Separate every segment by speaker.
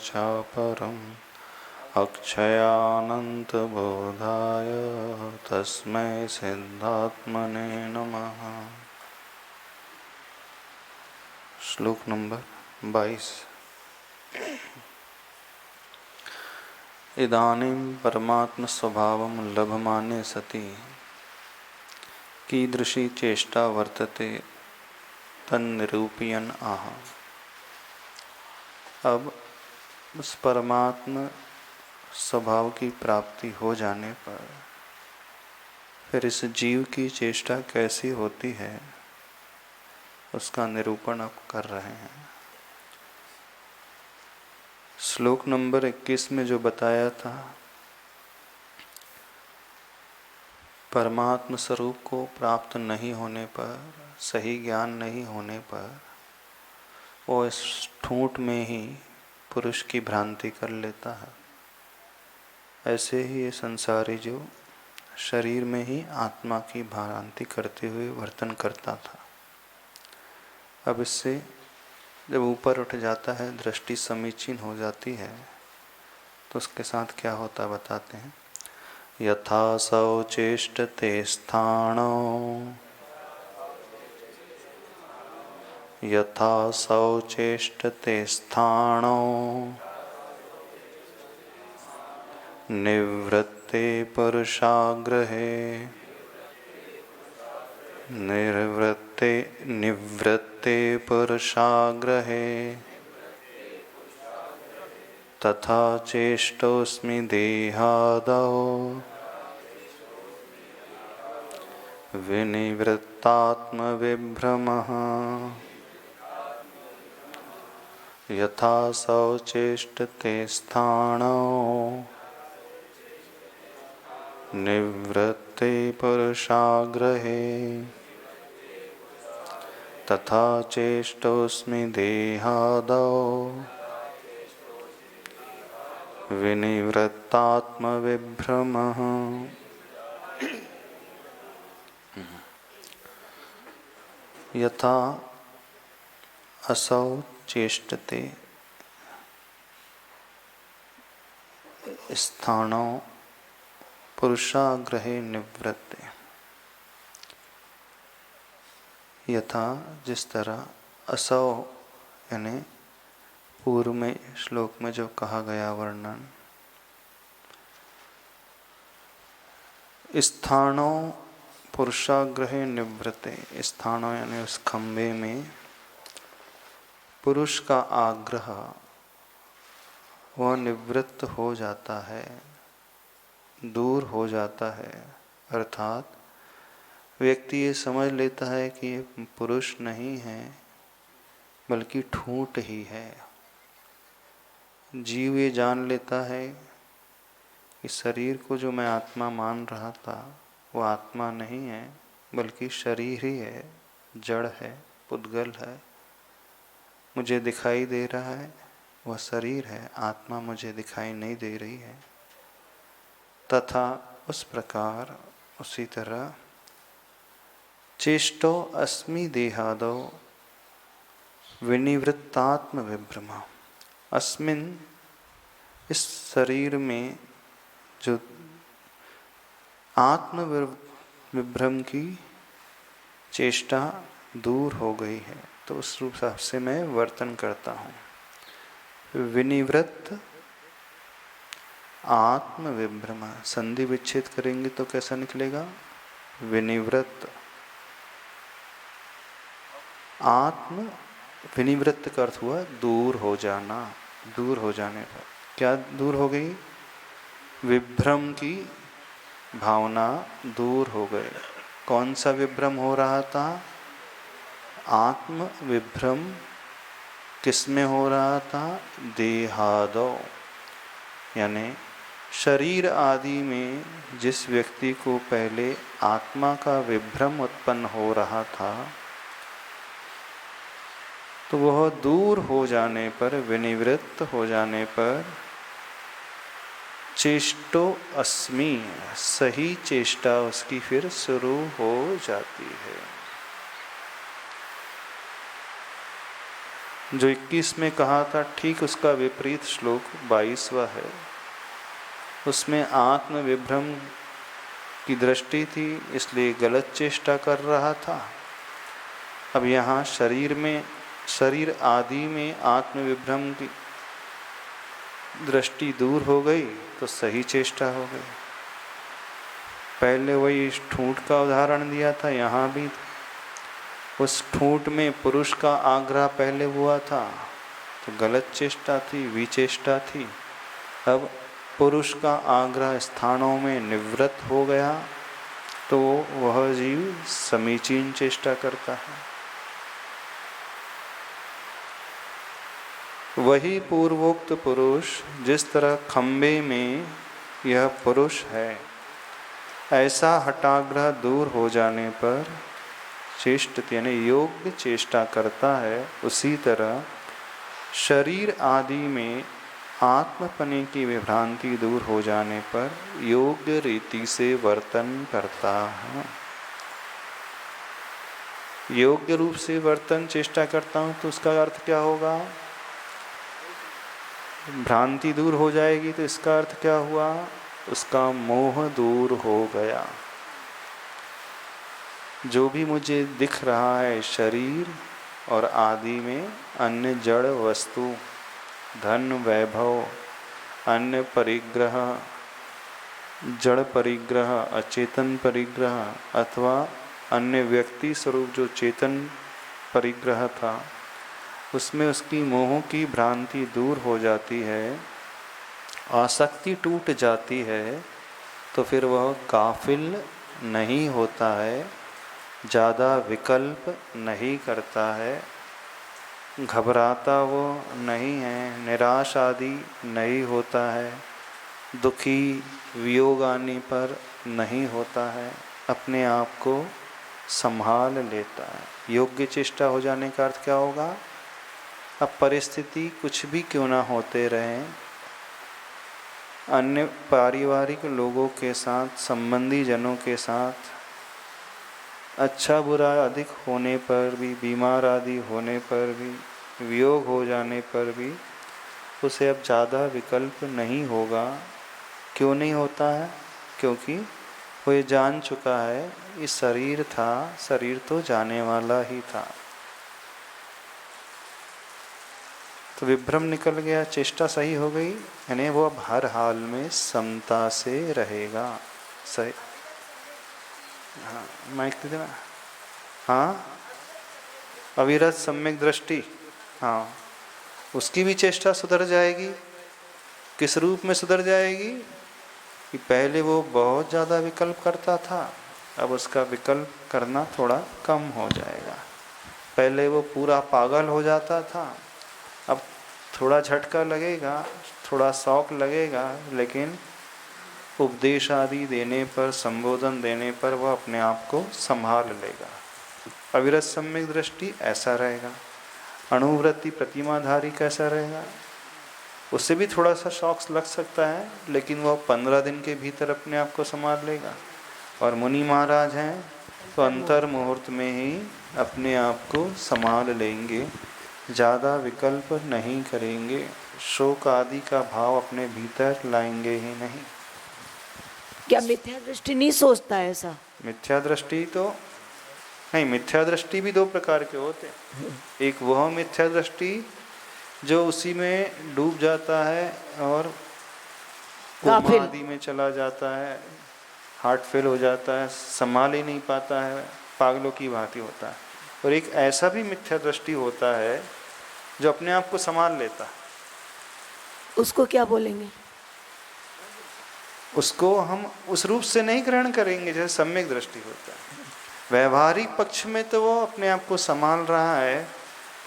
Speaker 1: चापरम् अक्षयानन्तबोधाय तस्मै सिद्धात्मने नमः। श्लोक नंबर 22। इदानीं परमात्म स्वभावं लभमाने सति कीदृशी चेष्टा वर्तते तन्निरूपयन् आह। अब उस परमात्म स्वभाव की प्राप्ति हो जाने पर फिर इस जीव की चेष्टा कैसी होती है उसका निरूपण अब कर रहे हैं। श्लोक नंबर 21 में जो बताया था, परमात्म स्वरूप को प्राप्त नहीं होने पर, सही ज्ञान नहीं होने पर वो इस ठूंठ में ही पुरुष की भ्रांति कर लेता है। ऐसे ही ये संसारी जो शरीर में ही आत्मा की भ्रांति करते हुए वर्तन करता था, अब इससे जब ऊपर उठ जाता है, दृष्टि समीचीन हो जाती है, तो उसके साथ क्या होता बताते हैं। यथा सौ चेष्टते स्थाणो, यथा सौ चेष्टते स्थाणो निवृत्ते पुरुषाग्रहे, निवृत्ते पुरुषाग्रहे तथा चेष्टोऽस्मि देहादौ विनिवृत्तात्मविभ्रमः। यथा सौ चेष्टते स्थाणो निवृत्ते पुरुषाग्रहे तथा चेष्टोऽस्मि देहादौ विनिवृत्तात्मविभ्रमः। यथा असौ चेष्टते स्थाणो पुरुषाग्रहे निवृत्ते। यथा जिस तरह असौ यानी पूर्व में श्लोक में जो कहा गया वर्णन, स्थाणो पुरुषाग्रहे निवृत्ते, स्थाणो यानी उस खंभे में पुरुष का आग्रह वह निवृत्त हो जाता है, दूर हो जाता है। अर्थात व्यक्ति ये समझ लेता है कि ये पुरुष नहीं है बल्कि ठूंठ ही है। जीव ये जान लेता है कि शरीर को जो मैं आत्मा मान रहा था वो आत्मा नहीं है बल्कि शरीर ही है, जड़ है, पुद्गल है। मुझे दिखाई दे रहा है वह शरीर है, आत्मा मुझे दिखाई नहीं दे रही है। तथा उस प्रकार उसी तरह चेष्टो अस्मि देहादौ विनिवृत्तात्म विभ्रमा। अस्मिन इस शरीर में जो आत्म विभ्रम की चेष्टा दूर हो गई है, तो उस रूप से मैं वर्तन करता हूँ। विनिवृत्त आत्म विभ्रम, संधि विच्छेद करेंगे तो कैसा निकलेगा। विनिवृत्त आत्म, विनिवृत्त का अर्थ हुआ दूर हो जाना। दूर हो जाने पर क्या दूर हो गई, विभ्रम की भावना दूर हो गई। कौन सा विभ्रम हो रहा था, आत्म विभ्रम। किसमें हो रहा था, देहादो यानी शरीर आदि में जिस व्यक्ति को पहले आत्मा का विभ्रम उत्पन्न हो रहा था, तो वह दूर हो जाने पर, विनिवृत्त हो जाने पर चेष्टो अस्मि, सही चेष्टा उसकी फिर शुरू हो जाती है। जो 21 में कहा था ठीक उसका विपरीत श्लोक 22वां है। उसमें आत्म विभ्रम की दृष्टि थी, इसलिए गलत चेष्टा कर रहा था। अब यहाँ शरीर आदि में आत्म विभ्रम की दृष्टि दूर हो गई तो सही चेष्टा हो गई। पहले वही ठूंठ का उदाहरण दिया था, यहाँ भी उस ठूंठ में पुरुष का आग्रह पहले हुआ था तो गलत चेष्टा थी, विचेष्टा थी। अब पुरुष का आग्रह स्थानों में निवृत्त हो गया तो वह जीव समीचीन चेष्टा करता है। वही पूर्वोक्त पुरुष जिस तरह खंबे में यह पुरुष है, ऐसा हठाग्रह दूर हो जाने पर चेष्ट यानी योग्य चेष्टा करता है, उसी तरह शरीर आदि में आत्मपने की विभ्रांति दूर हो जाने पर योग्य रीति से वर्तन करता है। योग्य रूप से वर्तन चेष्टा करता हूँ तो उसका अर्थ क्या होगा? भ्रांति दूर हो जाएगी तो इसका अर्थ क्या हुआ? उसका मोह दूर हो गया। जो भी मुझे दिख रहा है शरीर और आदि में अन्य जड़ वस्तु, धन वैभव, अन्य परिग्रह, जड़ परिग्रह, अचेतन परिग्रह अथवा अन्य व्यक्ति स्वरूप जो चेतन परिग्रह था, उसमें उसकी मोह की भ्रांति दूर हो जाती है, आसक्ति टूट जाती है, तो फिर वह गाफिल नहीं होता है, ज़्यादा विकल्प नहीं करता है, घबराता वो नहीं है, निराश आदि नहीं होता है, दुखी वियोग आने पर नहीं होता है, अपने आप को संभाल लेता है। योग्य चेष्टा हो जाने का अर्थ क्या होगा? अब परिस्थिति कुछ भी क्यों ना होते रहें, अन्य पारिवारिक लोगों के साथ, संबंधी जनों के साथ अच्छा बुरा अधिक होने पर भी, बीमार आदि होने पर भी, वियोग हो जाने पर भी उसे अब ज़्यादा विकल्प नहीं होगा। क्यों नहीं होता है? क्योंकि वो ये जान चुका है ये शरीर था, शरीर तो जाने वाला ही था। तो विभ्रम निकल गया, चेष्टा सही हो गई, यानी वो अब हर हाल में समता से रहेगा। सही, हाँ माइक दे देना। हाँ, अविरत सम्यक दृष्टि, हाँ उसकी भी चेष्टा सुधर जाएगी। किस रूप में सुधर जाएगी? कि पहले वो बहुत ज़्यादा विकल्प करता था, अब उसका विकल्प करना थोड़ा कम हो जाएगा। पहले वो पूरा पागल हो जाता था, अब थोड़ा झटका लगेगा, थोड़ा शौक लगेगा, लेकिन उपदेश आदि देने पर, संबोधन देने पर वह अपने आप को संभाल लेगा। अविरत सम्यक दृष्टि ऐसा रहेगा। अणुवृत्ति प्रतिमाधारी कैसा रहेगा? उससे भी थोड़ा सा शौक लग सकता है, लेकिन वह 15 दिन के भीतर अपने आप को संभाल लेगा। और मुनि महाराज हैं तो अंतर मुहूर्त में ही अपने आप को संभाल लेंगे, ज़्यादा विकल्प नहीं करेंगे, शोक आदि का भाव अपने भीतर लाएंगे ही नहीं।
Speaker 2: क्या मिथ्या दृष्टि नहीं सोचता है ऐसा?
Speaker 1: मिथ्या दृष्टि तो नहीं, मिथ्या दृष्टि भी दो प्रकार के होते हैं। एक वह मिथ्या दृष्टि जो उसी में डूब जाता है और कोमा आदि में चला जाता है, हार्ट फेल हो जाता है, संभाल ही नहीं पाता है, पागलों की भांति होता है। और एक ऐसा भी मिथ्या दृष्टि होता है जो अपने आप को संभाल लेता है।
Speaker 2: उसको क्या बोलेंगे?
Speaker 1: उसको हम उस रूप से नहीं ग्रहण करेंगे जैसे सम्यक दृष्टि होता है। व्यवहारिक पक्ष में तो वो अपने आप को संभाल रहा है,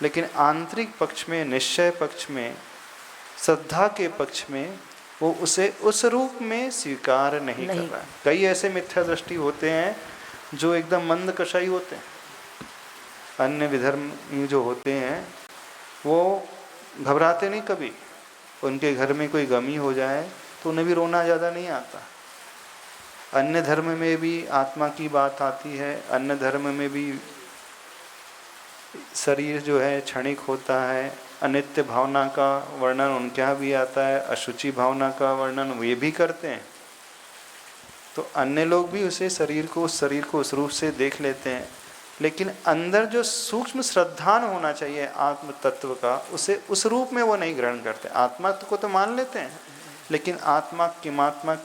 Speaker 1: लेकिन आंतरिक पक्ष में, निश्चय पक्ष में, श्रद्धा के पक्ष में वो उसे उस रूप में स्वीकार नहीं कर रहा है। कई ऐसे मिथ्या दृष्टि होते हैं जो एकदम मंद कषाई होते हैं। अन्य विधर्मी जो होते हैं वो घबराते नहीं कभी। उनके घर में कोई गमी हो जाए तो उन्हें भी रोना ज़्यादा नहीं आता। अन्य धर्म में भी आत्मा की बात आती है, अन्य धर्म में भी शरीर जो है क्षणिक होता है, अनित्य भावना का वर्णन उनके यहाँ भी आता है, अशुचि भावना का वर्णन वे भी करते हैं। तो अन्य लोग भी उस शरीर को उस रूप से देख लेते हैं, लेकिन अंदर जो सूक्ष्म श्रद्धान होना चाहिए आत्म तत्व का, उसे उस रूप में वो नहीं ग्रहण करते। आत्मा को तो मान लेते हैं, लेकिन आत्मा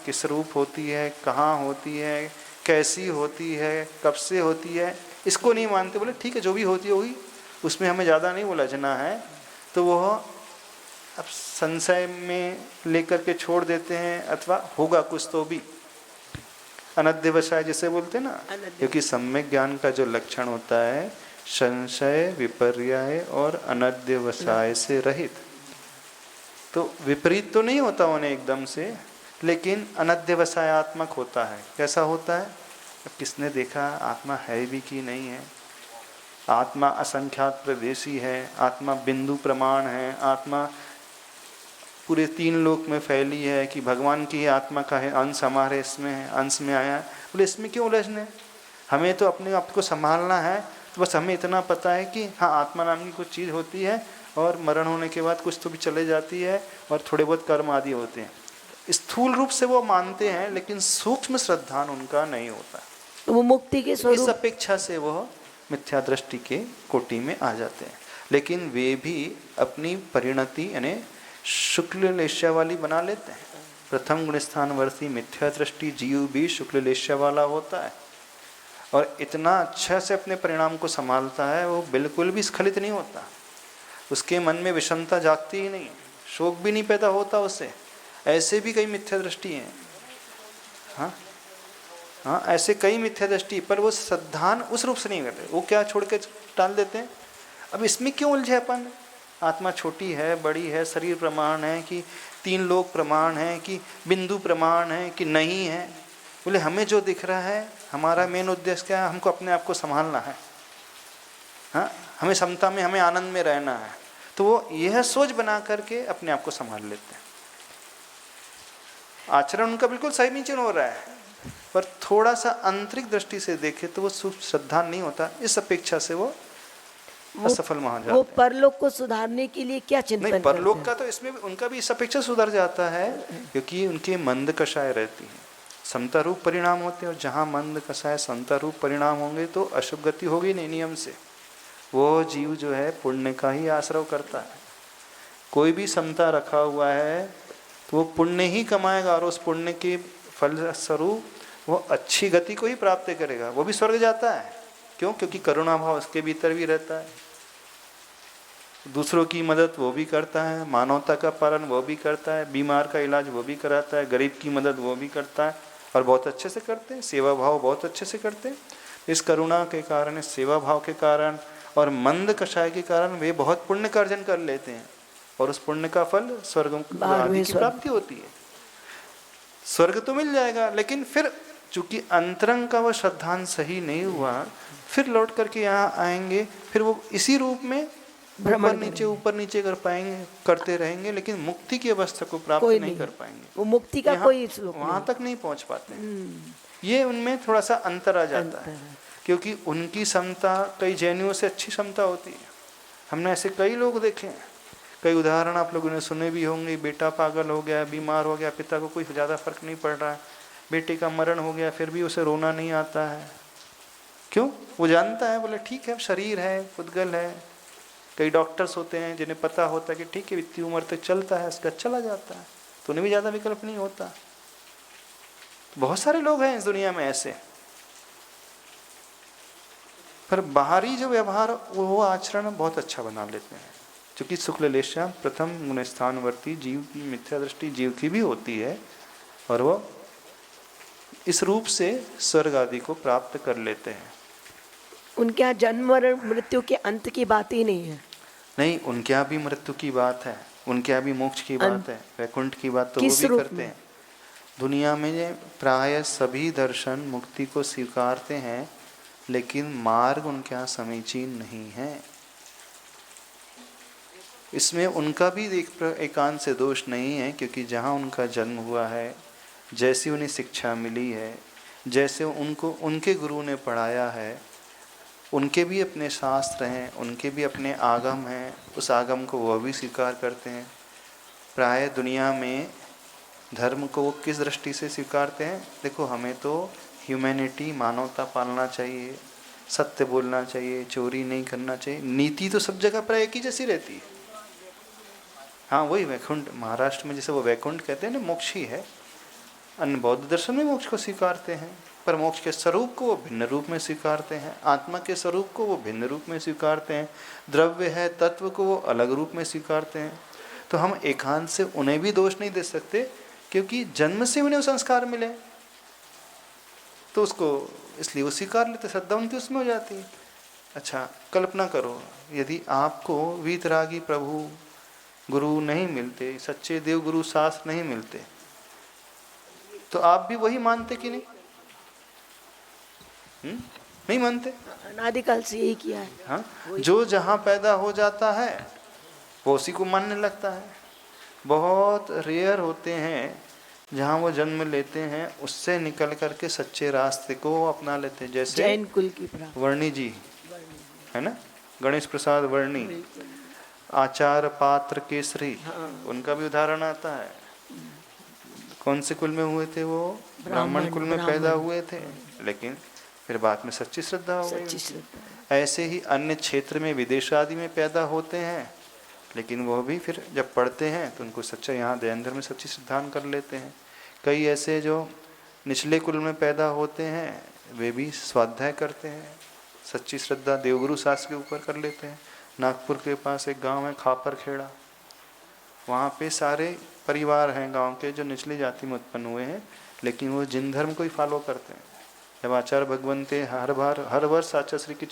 Speaker 1: किस रूप होती है, कहाँ होती है, कैसी होती है, कब से होती है, इसको नहीं मानते। बोले ठीक है, जो भी होती होगी, उसमें हमें ज़्यादा नहीं उलझना है। तो वह अब संशय में लेकर के छोड़ देते हैं, अथवा होगा कुछ तो भी अनध्यवसाय जिसे बोलते हैं ना, क्योंकि सम्यक ज्ञान का जो लक्षण होता है संशय, विपर्याय और अनध्यवसाय से रहित। तो विपरीत तो नहीं होता उन्हें एकदम से, लेकिन अनध्यवसायात्मक होता है। कैसा होता है? अब किसने देखा आत्मा है भी कि नहीं है, आत्मा असंख्यात प्रदेशी है, आत्मा बिंदु प्रमाण है, आत्मा पूरे 3 लोक में फैली है, कि भगवान की ही आत्मा का है अंश हमारे इसमें है, अंश में आया है। बोले इसमें क्यों उलझने, हमें तो अपने आप को संभालना है। तो बस हमें इतना पता है कि हाँ, आत्मा नाम की कुछ चीज़ होती है और मरण होने के बाद कुछ तो भी चले जाती है और थोड़े बहुत कर्म आदि होते हैं। स्थूल रूप से वो मानते हैं, लेकिन सूक्ष्म श्रद्धान उनका नहीं होता।
Speaker 2: तो वो मुक्ति के स्वरूप,
Speaker 1: इस अपेक्षा से वह मिथ्या दृष्टि के कोटि में आ जाते हैं। लेकिन वे भी अपनी परिणति यानी शुक्ल लेश्या वाली बना लेते हैं। प्रथम गुण स्थानवर्ती मिथ्या दृष्टि जीव भी शुक्ल लेश्या वाला होता है, और इतना अच्छा से अपने परिणाम को संभालता है, वो बिल्कुल भी स्खलित नहीं होता। उसके मन में विषमता जागती ही नहीं, शोक भी नहीं पैदा होता उससे। ऐसे भी कई मिथ्या दृष्टि हैं, हाँ ऐसे कई मिथ्या दृष्टि, पर वो श्रद्धान उस रूप से नहीं करते। वो क्या छोड़ के टाल देते हैं, अब इसमें क्यों उलझे अपन, आत्मा छोटी है, बड़ी है, शरीर प्रमाण है कि 3 लोक प्रमाण है कि बिंदु प्रमाण है कि नहीं है। बोले हमें जो दिख रहा है, हमारा मेन उद्देश्य क्या है, हमको अपने आप को संभालना है, हाँ हमें समता में, हमें आनंद में रहना है। तो वो यह सोच बना करके अपने आप को संभाल लेते हैं। आचरण उनका बिल्कुल सही नीचे हो रहा है, पर थोड़ा सा आंतरिक दृष्टि से देखे तो वो श्रद्धा नहीं होता। इस अपेक्षा से वो असफल में हो जाते हैं।
Speaker 2: वो परलोक को सुधारने के लिए क्या चिंतन
Speaker 1: नहीं, परलोक का तो इसमें उनका भी इस अपेक्षा सुधर जाता है, क्योंकि उनके मंद कषाय रहती है, समता रूप परिणाम होते हैं। और जहाँ मंद कषाय समता रूप परिणाम होंगे तो अशुभ गति होगी नहीं नियम से। वो जीव जो है पुण्य का ही आश्रय करता है। कोई भी समता रखा हुआ है तो वो पुण्य ही कमाएगा, और उस पुण्य के फल स्वरूप वो अच्छी गति को ही प्राप्त करेगा। वो भी स्वर्ग जाता है, क्यों? क्योंकि करुणा भाव उसके भीतर भी रहता है। दूसरों की मदद वो भी करता है, मानवता का पालन वो भी करता है, बीमार का इलाज वो भी कराता है, गरीब की मदद वो भी करता है, और बहुत अच्छे से करते हैं। सेवा भाव बहुत अच्छे से करते हैं। इस करुणा के कारण, इस सेवा भाव के कारण और मंद कषाय के कारण वे बहुत पुण्य का अर्जन कर लेते हैं, और उस पुण्य का फल स्वर्ग आदि की प्राप्ति होती है। स्वर्ग तो मिल जाएगा, लेकिन फिर चूंकि अंतरंग का वह श्रद्धान सही नहीं हुआ, फिर लौट करके यहाँ आएंगे, फिर वो इसी रूप में ऊपर नीचे कर पाएंगे, करते रहेंगे, लेकिन मुक्ति की अवस्था को प्राप्त नहीं कर पाएंगे।
Speaker 2: वो मुक्ति का कोई
Speaker 1: वहां तक नहीं पहुंच पाते। ये उनमें थोड़ा सा अंतर आ जाता है, क्योंकि उनकी समता कई जैनियों से अच्छी समता होती है। हमने ऐसे कई लोग देखे हैं, कई उदाहरण आप लोगों ने सुने भी होंगे। बेटा पागल हो गया, बीमार हो गया, पिता को कोई ज़्यादा फर्क नहीं पड़ रहा है, बेटे का मरण हो गया, फिर भी उसे रोना नहीं आता है। क्यों? वो जानता है, बोले ठीक है शरीर है, पुद्गल है। कई डॉक्टर्स होते हैं जिन्हें पता होता है कि ठीक है इतनी उम्र तक चलता है, इसका चला जाता है, तो उन्हें भी ज़्यादा विकल्प नहीं होता। बहुत सारे लोग हैं इस दुनिया में ऐसे, पर बाहरी जो व्यवहार वो आचरण बहुत अच्छा बना लेते हैं। क्योंकि शुक्ल लेशा प्रथम गुण स्थानवर्ती जीव की मिथ्या दृष्टि जीव की भी होती है, और वो इस रूप से स्वर्ग आदि को प्राप्त कर लेते हैं।
Speaker 2: उनके यहाँ जन्म और मृत्यु के अंत की बात ही नहीं है।
Speaker 1: नहीं, उनके यहाँ भी मृत्यु की बात है, उनके यहाँ भी मोक्ष की बात है, वैकुंठ की बात तो वो भी करते हैं। दुनिया में प्राय सभी दर्शन मुक्ति को स्वीकारते हैं, लेकिन मार्ग उनके यहाँ समीचीन नहीं है। इसमें उनका भी एकांत से दोष नहीं है, क्योंकि जहाँ उनका जन्म हुआ है, जैसी उन्हें शिक्षा मिली है, जैसे उनको उनके गुरु ने पढ़ाया है, उनके भी अपने शास्त्र हैं, उनके भी अपने आगम हैं, उस आगम को वह भी स्वीकार करते हैं। प्राय दुनिया में धर्म को वो किस दृष्टि से स्वीकारते हैं? देखो, हमें तो ह्यूमैनिटी, मानवता पालना चाहिए, सत्य बोलना चाहिए, चोरी नहीं करना चाहिए। नीति तो सब जगह प्राय एक ही जैसी रहती है। हाँ, वही वैकुंठ, महाराष्ट्र में जैसे वो वैकुंठ कहते हैं ना, मोक्ष ही है। अन्य बौद्ध दर्शन में मोक्ष को स्वीकारते हैं, पर मोक्ष के स्वरूप को वो भिन्न रूप में स्वीकारते हैं, आत्मा के स्वरूप को वो भिन्न रूप में स्वीकारते हैं, द्रव्य है, तत्व को वो अलग रूप में स्वीकारते हैं। तो हम एकांत से उन्हें भी दोष नहीं दे सकते, क्योंकि जन्म से उन्हें वो संस्कार मिले, तो उसको इसलिए वो स्वीकार लेते, श्रद्धा उनकी उसमें हो जाती है। अच्छा, कल्पना करो, यदि आपको वीतरागी प्रभु गुरु नहीं मिलते, सच्चे देव गुरु शास्त्र नहीं मिलते, तो आप भी वही मानते कि नहीं? नहीं मानते?
Speaker 2: अनादिकाल से यही किया है।
Speaker 1: हाँ, जो जहाँ पैदा हो जाता है वो उसी को मानने लगता है। बहुत रेयर होते हैं जहाँ वो जन्म लेते हैं, उससे निकल करके सच्चे रास्ते को अपना लेते हैं। जैसे
Speaker 2: जैन कुल की
Speaker 1: वर्णी जी है ना, गणेश प्रसाद वर्णी, आचार पात्र केसरी, उनका भी उदाहरण आता है। कौन से कुल में हुए थे वो? ब्राह्मण कुल में पैदा हुए थे, लेकिन फिर बाद में सच्ची श्रद्धा हो गई। ऐसे ही अन्य क्षेत्र में, विदेश आदि में पैदा होते हैं, लेकिन वह भी फिर जब पढ़ते हैं तो उनको सच्चा, यहाँ जैन धर्म में सच्ची श्रद्धान कर लेते हैं। कई ऐसे जो निचले कुल में पैदा होते हैं, वे भी स्वाध्याय करते हैं, सच्ची श्रद्धा देवगुरु शास्त्र के ऊपर कर लेते हैं। नागपुर के पास एक गांव है खापर खेड़ा, वहाँ पे सारे परिवार हैं गांव के जो निचली जाति में उत्पन्न हुए हैं, लेकिन वो जिन धर्म को ही फॉलो करते हैं। जब आचार्य भगवंते हर वर्ष आचार्य श्री की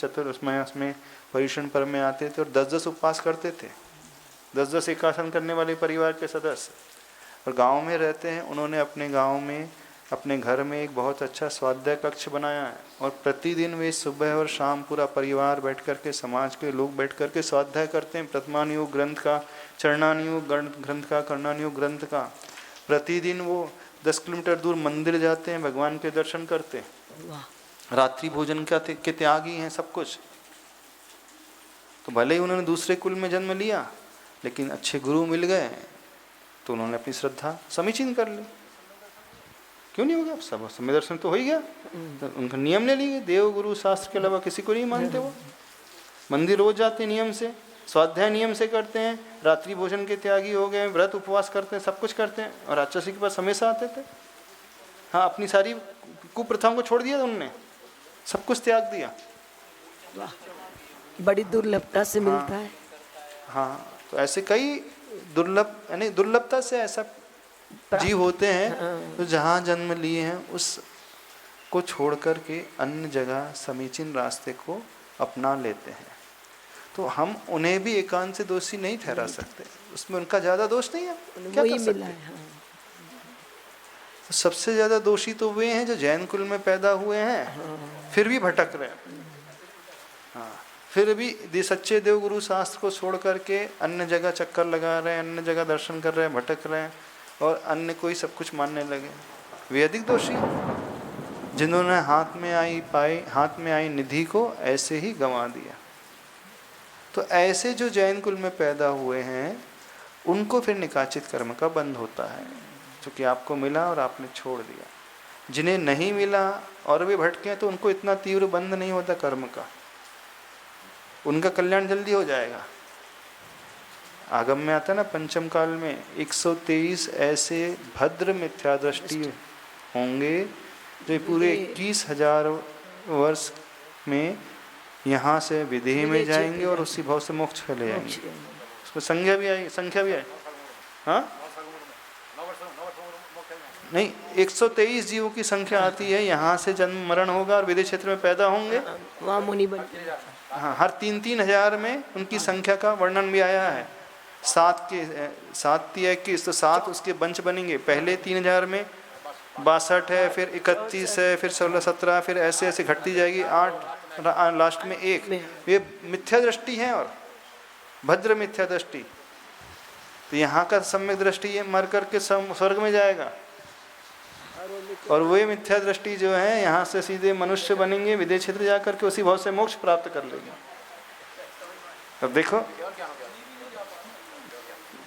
Speaker 1: उसमें परिषण पर्व में आते थे और 10-10 उपवास करते थे, 10-10 एकासन करने वाले परिवार के सदस्य, और गांव में रहते हैं। उन्होंने अपने गांव में, अपने घर में एक बहुत अच्छा स्वाध्याय कक्ष बनाया है, और प्रतिदिन वे सुबह और शाम पूरा परिवार बैठ कर के, समाज के लोग बैठ कर के स्वाध्याय करते हैं। प्रथमानुयोग ग्रंथ का, चरणानुयोग ग्रंथ का, कर्णानुयोग ग्रंथ का। प्रतिदिन वो 10 किलोमीटर दूर मंदिर जाते हैं, भगवान के दर्शन करते हैं। रात्रि भोजन के त्यागी हैं सब कुछ। तो भले ही उन्होंने दूसरे कुल में जन्म लिया, लेकिन अच्छे गुरु मिल गए तो उन्होंने अपनी श्रद्धा समीचीन कर ली। क्यों नहीं हो गया? सब समय दर्शन तो हो ही गया। तो उनका नियम ले लिए, देव गुरु शास्त्र के अलावा किसी को नहीं मानते। वो मंदिर रोज जाते नियम से, स्वाध्याय नियम से करते हैं, रात्रि भोजन के त्यागी हो गए, व्रत उपवास करते हैं, सब कुछ करते हैं, और आचार्य के पास हमेशा आते थे। हाँ, अपनी सारी कुप्रथाओं को छोड़ दिया था उन्होंने, सब कुछ त्याग दिया।
Speaker 2: बड़ी दुर्लभता से मिलता है।
Speaker 1: हाँ, तो ऐसे कई दुर्लभ, यानी दुर्लभता से ऐसा जीव होते हैं तो जहाँ जन्म लिए हैं उस को छोड़ कर के अन्य जगह समीचीन रास्ते को अपना लेते हैं। तो हम उन्हें भी एकांत से दोषी नहीं ठहरा सकते, उसमें उनका ज्यादा दोष नहीं है, क्या कर सकते हैं? तो सबसे ज्यादा दोषी तो वे हैं जो जैन कुल में पैदा हुए हैं, फिर भी भटक रहे हैं। हाँ, फिर भी सच्चे देव गुरु शास्त्र को छोड़ करके अन्य जगह चक्कर लगा रहे हैं, अन्य जगह दर्शन कर रहे हैं, भटक रहे हैं, और अन्य कोई सब कुछ मानने लगे। वे अधिक दोषी, जिन्होंने हाथ में आई निधि को ऐसे ही गंवा दिया। तो ऐसे जो जैन कुल में पैदा हुए हैं, उनको फिर निकाचित कर्म का बंध होता है, क्योंकि आपको मिला और आपने छोड़ दिया। जिन्हें नहीं मिला और वे भटके, तो उनको इतना तीव्र बंध नहीं होता कर्म का, उनका कल्याण जल्दी हो जाएगा। आगम में आता है ना, पंचम काल में 123 ऐसे भद्र मिथ्या दृष्टि होंगे जो पूरे 21,000 वर्ष में यहाँ से विदेह में जाएंगे और उसी भाव से मोक्ष चले जाएंगे। उसमें संख्या भी आई। हाँ नहीं, 123 जीवों की संख्या आती है, यहाँ से जन्म मरण होगा और विदेह क्षेत्र में पैदा होंगे,
Speaker 2: वहाँ मुनि बन।
Speaker 1: हाँ, हर 3-3 हजार में उनकी संख्या का वर्णन भी आया है। 7 तो 7 उसके वंश बनेंगे। पहले 3,000 में 62 है, फिर 31 है, फिर 16-17, फिर ऐसे ऐसे घटती जाएगी, 8 लास्ट में 1। ये मिथ्या दृष्टि है और भद्र मिथ्या दृष्टि। तो यहाँ का सम्यक दृष्टि ये मर करके स्वर्ग में जाएगा, और वही मिथ्या दृष्टि जो है यहाँ से सीधे मनुष्य बनेंगे, विदेह क्षेत्र जाकर के उसी भाव से मोक्ष प्राप्त कर लेंगे। अब देखो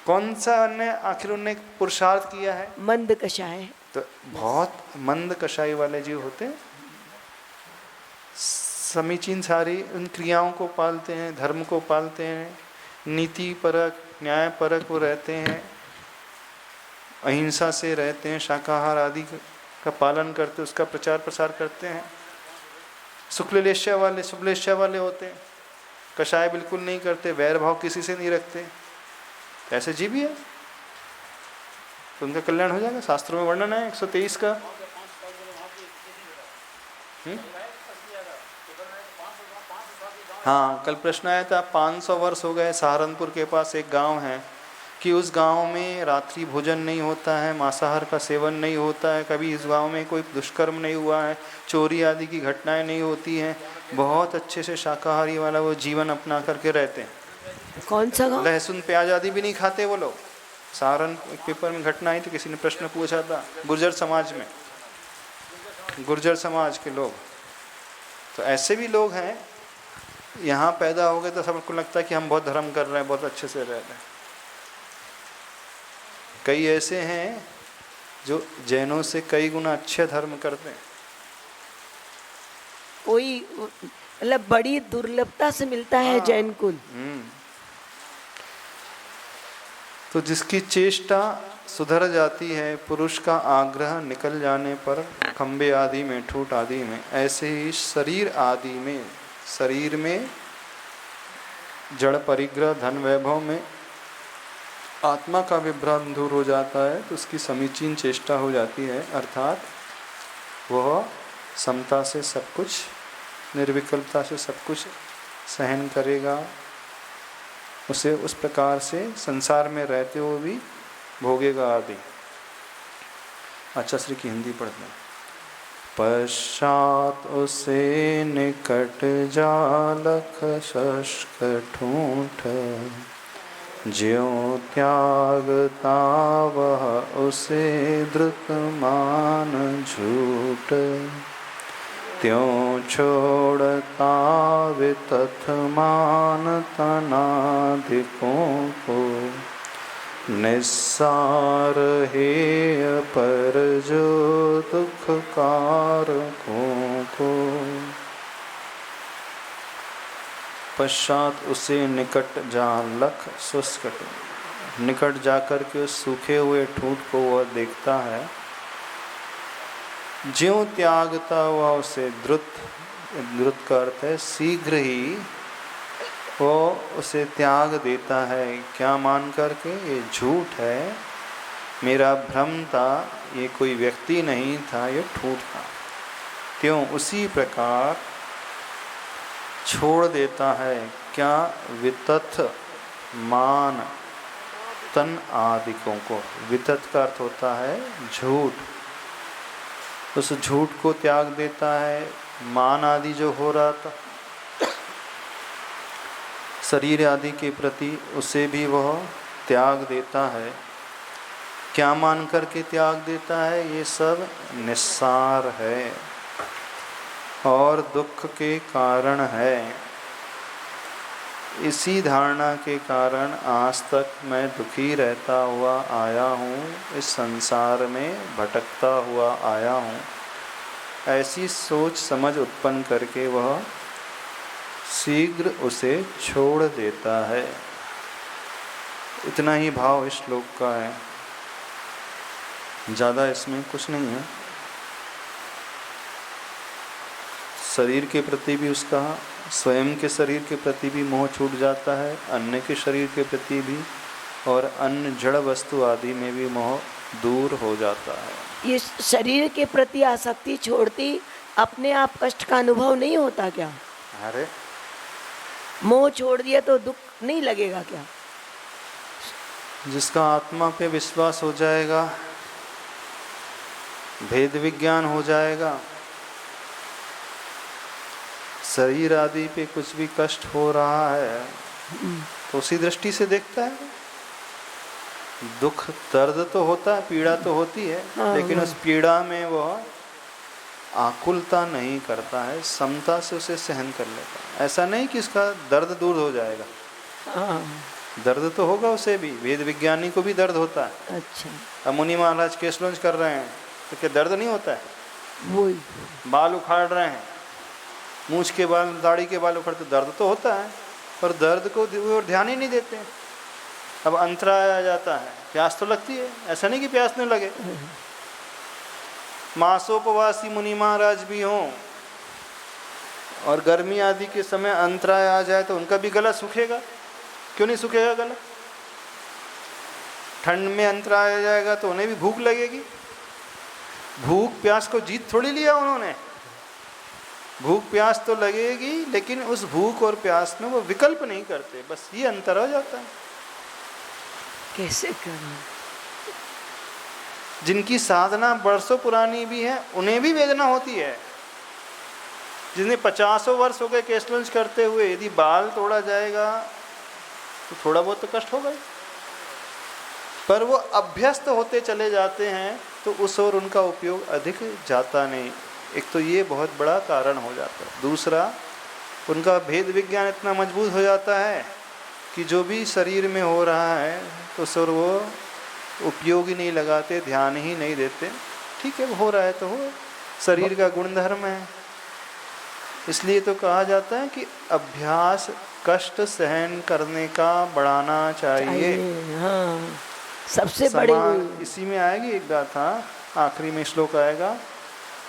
Speaker 1: कौन सा ने आखिर उनने पुरुषार्थ किया है,
Speaker 2: मंद कषाय।
Speaker 1: तो बहुत मंद कषाई वाले जीव होते हैं, समीचीन सारी उन क्रियाओं को पालते हैं, धर्म को पालते हैं, नीति परक न्याय परक वो रहते हैं, अहिंसा से रहते हैं, शाकाहार आदि का पालन करते, उसका प्रचार प्रसार करते हैं। शुक्लेश्या वाले होते हैं, कषाय बिल्कुल नहीं करते, वैर भाव किसी से नहीं रखते, ऐसे जीव ही है तो उनका कल्याण हो जाएगा। शास्त्रों में वर्णन है 123 का। हाँ, कल प्रश्न आया था, 500 वर्ष हो गए, सहारनपुर के पास एक गांव है कि उस गांव में रात्रि भोजन नहीं होता है, मांसाहार का सेवन नहीं होता है, कभी इस गांव में कोई दुष्कर्म नहीं हुआ है, चोरी आदि की घटनाएं नहीं होती हैं, बहुत अच्छे से शाकाहारी वाला वो जीवन अपना करके रहते हैं।
Speaker 2: कौन सा गाँव?
Speaker 1: लहसुन प्याज आदि भी नहीं खाते वो लोग। सहारन एक पेपर में घटना आई तो किसी ने प्रश्न पूछा था, गुर्जर समाज में, गुर्जर समाज के लोग, तो ऐसे भी लोग हैं। यहाँ पैदा हो गए तो सबको लगता है कि हम बहुत धर्म कर रहे हैं, बहुत अच्छे से रह रहे हैं। कई ऐसे हैं जो जैनों से कई गुना अच्छे धर्म करते हैं।
Speaker 2: कोई मतलब बड़ी दुर्लभता से मिलता है जैन कुल।
Speaker 1: तो जिसकी चेष्टा सुधर जाती है, पुरुष का आग्रह निकल जाने पर खंबे आदि में, ठूठ आदि में, ऐसे ही शरीर आदि में, शरीर में जड़ परिग्रह, धन वैभव में आत्मा का विभ्रम दूर हो जाता है, तो उसकी समीचीन चेष्टा हो जाती है, अर्थात वह समता से सब कुछ, निर्विकल्पता से सब कुछ सहन करेगा, उसे उस प्रकार से संसार में रहते हुए भी भोगेगा आदि। अच्छा, श्री की हिंदी पढ़ते हैं। पश्चात उसे निकट जालख शस्क ठूठ, ज्यों त्यागता वह उसे धृत मान झूठ, त्यों छोड़ता वितथ मान तनादिकों को, निस्सार हेय पर जो दुख कारकों को। पश्चात उसे निकट जालख शुष्क, निकट जाकर के उस सूखे हुए ठूंठ को वह देखता है, ज्यों त्यागता हुआ उसे द्रुत का अर्थ है शीघ्र ही वो उसे त्याग देता है। क्या मान करके? ये झूठ है, मेरा भ्रम था, ये कोई व्यक्ति नहीं था, ये ठूठ था। त्यों उसी प्रकार छोड़ देता है। क्या? वितथ मान तन आदिकों को। वितथ का अर्थ होता है झूठ, उस झूठ को त्याग देता है। मान आदि जो हो रहा था शरीर आदि के प्रति, उसे भी वह त्याग देता है। क्या मान करके त्याग देता है? ये सब निस्सार है और दुख के कारण है। इसी धारणा के कारण आज तक मैं दुखी रहता हुआ आया हूँ, इस संसार में भटकता हुआ आया हूँ। ऐसी सोच समझ उत्पन्न करके वह शीघ्र उसे छोड़ देता है। इतना ही भाव इस श्लोक का है, ज़्यादा इसमें कुछ नहीं है। शरीर के प्रति भी उसका, स्वयं के शरीर के प्रति भी मोह छूट जाता है, अन्य के शरीर के प्रति भी, और अन्य जड़ वस्तु आदि में भी मोह दूर हो जाता है।
Speaker 2: ये शरीर के प्रति आसक्ति छोड़ती अपने आप कष्ट का अनुभव नहीं होता क्या?
Speaker 1: अरे
Speaker 2: मोह छोड़ दिया तो दुख नहीं लगेगा क्या?
Speaker 1: जिसका आत्मा पे विश्वास हो जाएगा, भेद विज्ञान हो जाएगा, शरीर आदि पे कुछ भी कष्ट हो रहा है तो उसी दृष्टि से देखता है। दुख दर्द तो होता है, पीड़ा तो होती है,
Speaker 2: हाँ,
Speaker 1: लेकिन
Speaker 2: हाँ।
Speaker 1: उस पीड़ा में वह आकुलता नहीं करता है, समता से उसे सहन कर लेता है। ऐसा नहीं कि उसका दर्द दूर हो जाएगा,
Speaker 2: हाँ,
Speaker 1: दर्द तो होगा उसे भी, वेद विज्ञानी को भी दर्द होता है।
Speaker 2: अच्छा,
Speaker 1: अब मुनि महाराज केस लॉन्च कर रहे हैं तो क्या दर्द नहीं होता है?
Speaker 2: वही,
Speaker 1: बाल उखाड़ रहे हैं, मूछ के बाल, दाढ़ी के बाल उखाड़ते, दर्द तो होता है, पर दर्द को वो ध्यान ही नहीं देते। अब अंतराय आ जाता है, प्यास तो लगती है, ऐसा नहीं कि प्यास नहीं लगे। मासोपवासी मुनि महाराज भी हों और गर्मी आदि के समय अंतराय आ जाए तो उनका भी गला सूखेगा, क्यों नहीं सूखेगा गला? ठंड में अंतराय आ जाएगा तो उन्हें भी भूख लगेगी। भूख प्यास को जीत थोड़ी लिया उन्होंने, भूख प्यास तो लगेगी, लेकिन उस भूख और प्यास में वो विकल्प नहीं करते, बस ये अंतर हो जाता है।
Speaker 2: कैसे करूं?
Speaker 1: जिनकी साधना बरसों पुरानी भी है उन्हें भी वेदना होती है। जिन्हें 50 वर्ष हो गए केस लॉन्च करते हुए, यदि बाल तोड़ा जाएगा तो थोड़ा बहुत तो कष्ट होगा ही, पर वो अभ्यस्त होते चले जाते हैं तो उस ओर उनका उपयोग अधिक जाता नहीं। एक तो ये बहुत बड़ा कारण हो जाता है। दूसरा, उनका भेद विज्ञान इतना मजबूत हो जाता है कि जो भी शरीर में हो रहा है तो सर वो उपयोग ही नहीं लगाते, ध्यान ही नहीं देते। ठीक है, हो रहा है तो हो, शरीर का गुणधर्म है। इसलिए तो कहा जाता है कि अभ्यास कष्ट सहन करने का बढ़ाना चाहिए।
Speaker 2: हाँ, सबसे बड़ी
Speaker 1: इसी में आएगी एक गाथा, आखिरी में श्लोक आएगा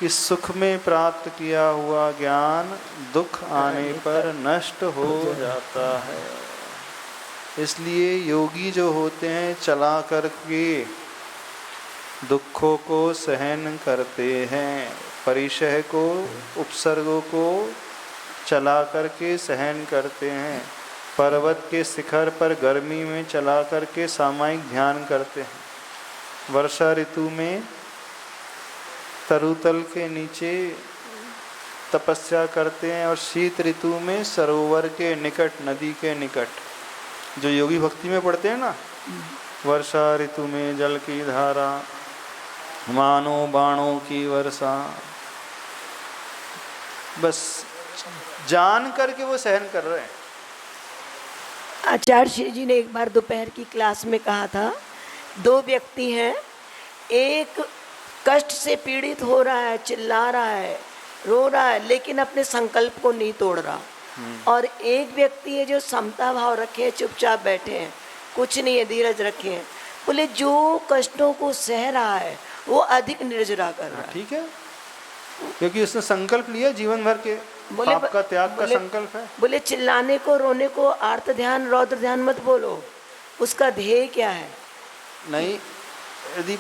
Speaker 1: कि सुख में प्राप्त किया हुआ ज्ञान दुख आने पर नष्ट हो जाता है। इसलिए योगी जो होते हैं चला करके दुखों को सहन करते हैं, परिचय को, उपसर्गों को चला करके सहन करते हैं। पर्वत के शिखर पर गर्मी में चला करके सामायिक ध्यान करते हैं। वर्षा ऋतु में तरुतल के नीचे तपस्या करते हैं और शीत ऋतु में सरोवर के निकट, नदी के निकट, जो योगी भक्ति में पढ़ते हैं ना, वर्षा ऋतु में जल की धारा, मानो बाणों की वर्षा, बस जान करके वो सहन कर रहे हैं।
Speaker 2: आचार्य श्री जी ने एक बार दोपहर की क्लास में कहा था, दो व्यक्ति हैं, एक कष्ट से पीड़ित हो रहा है, चिल्ला रहा है, रो रहा है, लेकिन अपने संकल्प को नहीं तोड़ रहा, और एक व्यक्ति है जो समता भाव रखे हैं, चुपचाप बैठे हैं, कुछ नहीं है, धीरज रखे हैं। बोले जो कष्टों को सह रहा है वो अधिक निर्जरा कर रहा है।
Speaker 1: ठीक है, क्योंकि उसने संकल्प लिया जीवन भर के पाप का त्याग का संकल्प है।
Speaker 2: बोले चिल्लाने को, रोने को आर्त ध्यान, रौद्र ध्यान मत बोलो, उसका ध्येय क्या है? नहीं,
Speaker 1: यदि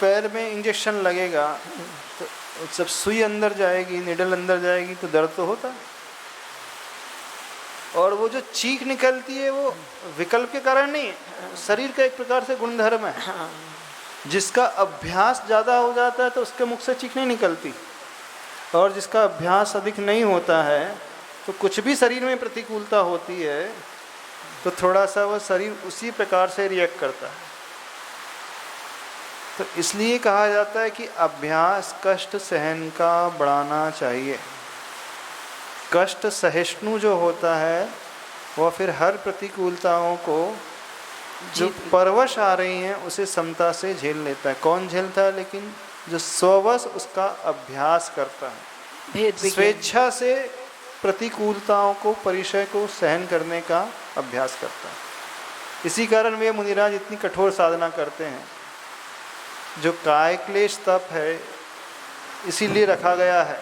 Speaker 1: पैर में इंजेक्शन लगेगा तो जब सुई अंदर जाएगी, निडल अंदर जाएगी तो दर्द तो होता है, और वो जो चीख निकलती है वो विकल्प के कारण नहीं है, शरीर का एक प्रकार से गुणधर्म है।
Speaker 2: हाँ।
Speaker 1: जिसका अभ्यास ज़्यादा हो जाता है तो उसके मुख से चीख नहीं निकलती, और जिसका अभ्यास अधिक नहीं होता है तो कुछ भी शरीर में प्रतिकूलता होती है तो थोड़ा सा वो शरीर उसी प्रकार से रिएक्ट करता है। तो इसलिए कहा जाता है कि अभ्यास कष्ट सहन का बढ़ाना चाहिए। कष्ट सहिष्णु जो होता है वह फिर हर प्रतिकूलताओं को जो परवश आ रही हैं उसे समता से झेल लेता है। कौन झेलता है? लेकिन जो स्ववश उसका अभ्यास करता है, स्वेच्छा से प्रतिकूलताओं को, परिचय को सहन करने का अभ्यास करता है। इसी कारण वे मुनिराज इतनी कठोर साधना करते हैं। जो काय क्लेश तप है इसीलिए रखा गया है,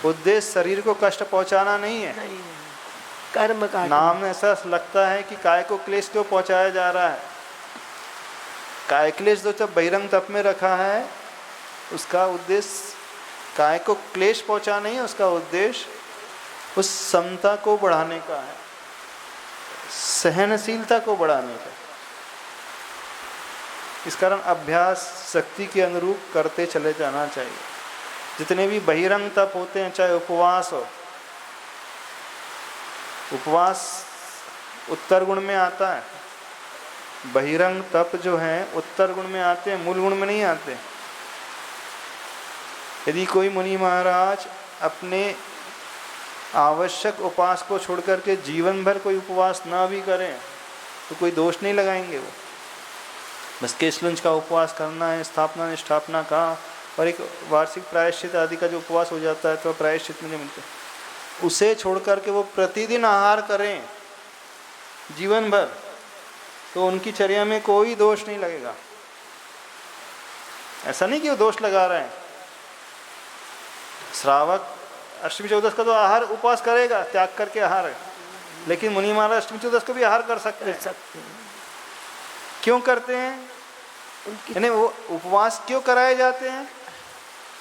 Speaker 1: उद्देश्य शरीर को कष्ट पहुंचाना नहीं है।
Speaker 2: कर्म का
Speaker 1: नाम ऐसा लगता है कि काय को क्लेश क्यों पहुंचाया जा रहा है। काय क्लेश जो जब बहिरंग तप में रखा है उसका उद्देश्य काय को क्लेश पहुंचाना नहीं है, उसका उद्देश्य उस समता को बढ़ाने का है, सहनशीलता को बढ़ाने का। इस कारण अभ्यास शक्ति के अनुरूप करते चले जाना चाहिए। जितने भी बहिरंग तप होते हैं, चाहे उपवास हो, उपवास उत्तर गुण में आता है, बहिरंग तप जो है उत्तर गुण में आते हैं, मूल गुण में नहीं आते। यदि कोई मुनि महाराज अपने आवश्यक उपवास को छोड़ करके जीवन भर कोई उपवास ना भी करें तो कोई दोष नहीं लगाएंगे। वो बस केशलुंज का उपवास करना है, स्थापना निष्ठापना का, और एक वार्षिक प्रायश्चित आदि का जो उपवास हो जाता है तो प्रायश्चित में नहीं मिलते, उसे छोड़ करके वो प्रतिदिन आहार करें जीवन भर, तो उनकी चर्या में कोई दोष नहीं लगेगा। ऐसा नहीं कि वो दोष लगा रहे हैं। श्रावक अष्टमी चौदस का तो आहार उपवास करेगा, त्याग करके आहार है, लेकिन मुनि महाराज अष्टमी चौदस को भी आहार कर सकते हैं। क्यों करते हैं? यानी वो उपवास क्यों कराए जाते हैं?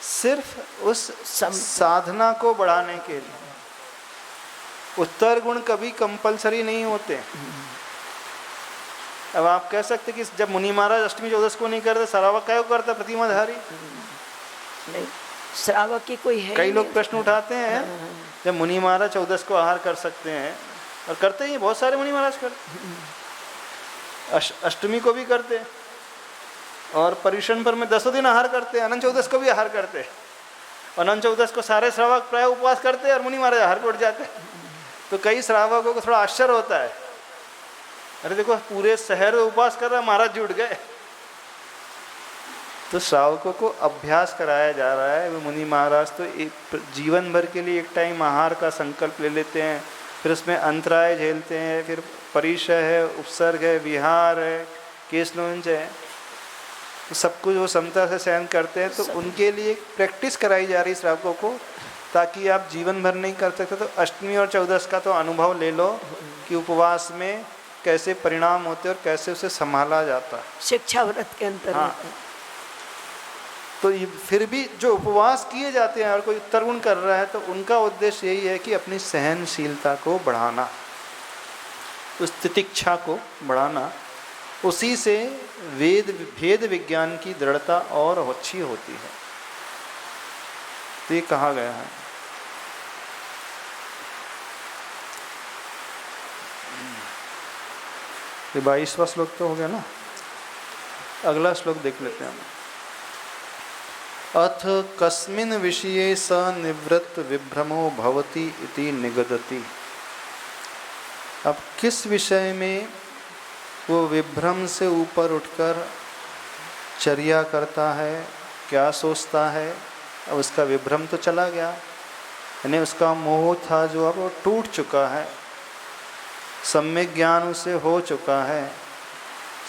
Speaker 1: सिर्फ उस साधना को बढ़ाने के लिए। उत्तर गुण कभी कंपलसरी नहीं होते। अब आप कह सकते कि जब मुनि महाराज अष्टमी चौदस को नहीं करते, श्रावक क्या करता? प्रतिमाधारी
Speaker 2: नहीं, श्रावक की कोई है।
Speaker 1: कई लोग प्रश्न उठाते हैं, जब मुनि महाराज चौदस को आहार कर सकते हैं, और करते ही बहुत सारे मुनि महाराज करते, अष्टमी को भी करते, और पर्युषण पर में 10 दिन आहार करते, अनंत चौदस को भी आहार करते, और अनंत चौदस को सारे श्रावक प्राय उपवास करते और मुनि महाराज आहार को उठ जाते। तो कई श्रावकों को थोड़ा आश्चर्य होता है, अरे देखो पूरे शहर में उपवास कर रहा, महाराज जुट गए। तो श्रावकों को अभ्यास कराया जा रहा है। वो मुनि महाराज तो एक जीवन भर के लिए एक टाइम आहार का संकल्प ले लेते हैं, फिर उसमें अंतराय झेलते हैं, फिर परिचय है, उपसर्ग है, विहार है, केशलुंज है, तो सब कुछ वो समता से सहन करते हैं। तो उनके लिए प्रैक्टिस कराई जा रही है श्रावकों को, ताकि आप जीवन भर नहीं कर सकते तो अष्टमी और चौदस का तो अनुभव ले लो कि उपवास में कैसे परिणाम होते और कैसे उसे संभाला जाता है।
Speaker 2: शिक्षा व्रत के अंतर्गत।
Speaker 1: हाँ। तो ये फिर भी जो उपवास किए जाते हैं और कोई उत्तर गुण कर रहा है, तो उनका उद्देश्य यही है कि अपनी सहनशीलता को बढ़ाना, उस तितिक्षा को बढ़ाना। उसी से भेद विज्ञान की दृढ़ता और अच्छी होती है। तो ये कहा गया है। ये 22वां श्लोक तो हो गया ना। अगला श्लोक देख लेते हैं हम। अथ कस्मिन् विषये स निवृत्त विभ्रमो भवति इति निगदति। अब किस विषय में वो विभ्रम से ऊपर उठकर चर्या करता है, क्या सोचता है? अब उसका विभ्रम तो चला गया, यानी उसका मोह था जो अब वो टूट चुका है, सम्यक ज्ञान उसे हो चुका है,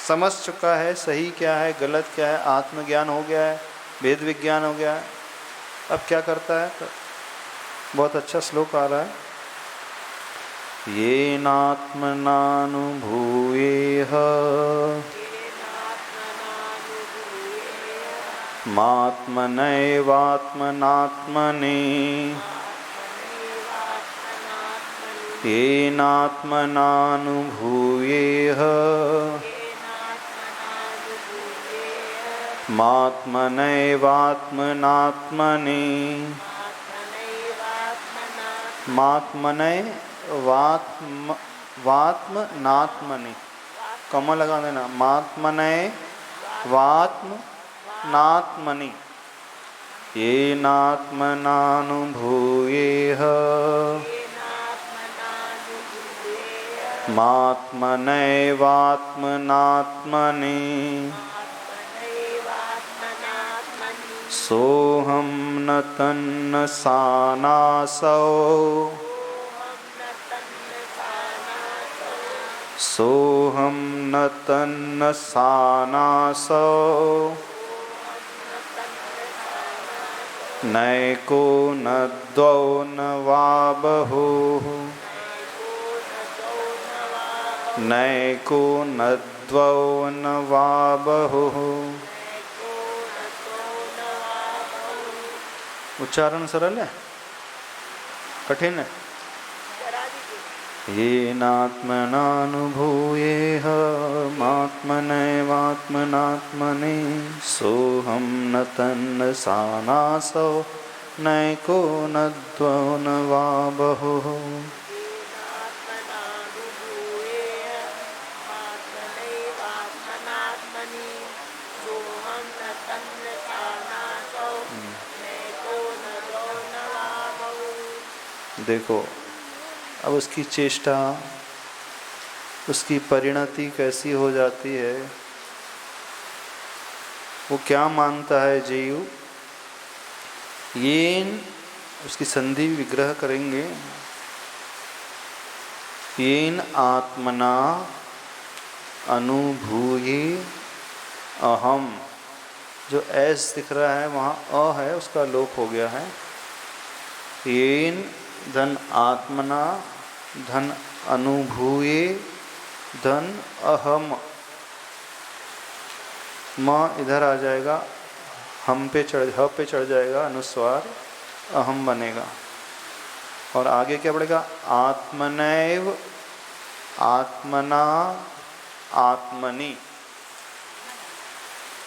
Speaker 1: समझ चुका है सही क्या है गलत क्या है, आत्मज्ञान हो गया है, वेद विज्ञान हो गया है। अब क्या करता है? तो बहुत अच्छा श्लोक आ रहा है। येनात्मनानुभूयेह मात्मनैवात्मनात्मने येनात्मनानुभूयेह मात्मनैवात्मनात्मने वात्मनात्मनि, कमा लगा देना, मात्मनैवात्मनात्मनि येनात्मनानुभूयेह मात्मनैवात्मनात्मनि सोहम न तन्न सानासौ सोहम न तन्न सानासौ नैको न द्वौ न वा बहुः नैको न द्वौ न वा बहुः। उच्चारण सरल है, कठिन है। येनात्मनानुभूयेह मात्मनैवात्मनात्मने सोहम न तन्न सानासौ नैको न द्वौ न वा बहुः। देखो अब उसकी चेष्टा, उसकी परिणति कैसी हो जाती है। वो क्या मानता है जीव, येन, उसकी संधि विग्रह करेंगे, येन आत्मना अनुभूये अहम। जो एस दिख रहा है वहाँ अ है, उसका लोप हो गया है। येन धन आत्मना धन अनुभूये धन अहम, म इधर आ जाएगा, हम पे चढ़ जाएगा अनुस्वार, अहम बनेगा। और आगे क्या पड़ेगा, आत्मनैव आत्मना आत्मनि।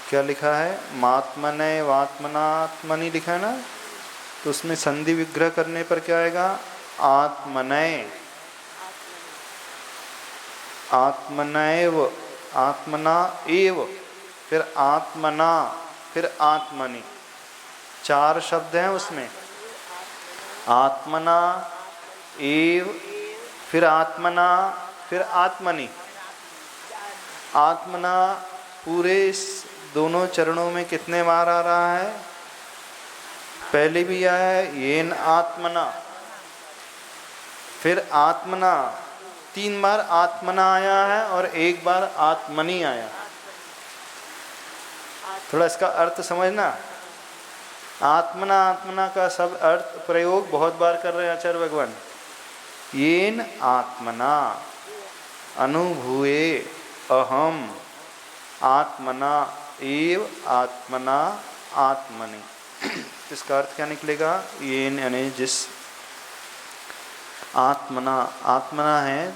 Speaker 1: क्या लिखा है, मात्मनैव आत्मना आत्मनि लिखा है ना, तो उसमें संधि विग्रह करने पर क्या आएगा, आत्मनय, आत्मनैव आत्मना एव, फिर आत्मना, फिर आत्मनि। 4 शब्द हैं उसमें, आत्मना एव, फिर आत्मना, फिर आत्मनि। आत्मना पूरे दोनों चरणों में कितने बार आ रहा है, पहले भी आया है येन आत्मना, फिर आत्मना, 3 बार आत्मना आया है और 1 बार आत्मनि आया। थोड़ा इसका अर्थ समझना, आत्मना आत्मना का सब अर्थ प्रयोग बहुत बार कर रहे हैं आचार्य भगवान। येन आत्मना अनुभूये अहम आत्मना एव आत्मना आत्मनि। इसका अर्थ क्या निकलेगा, येन यानी जिस, आत्मना, आत्मना है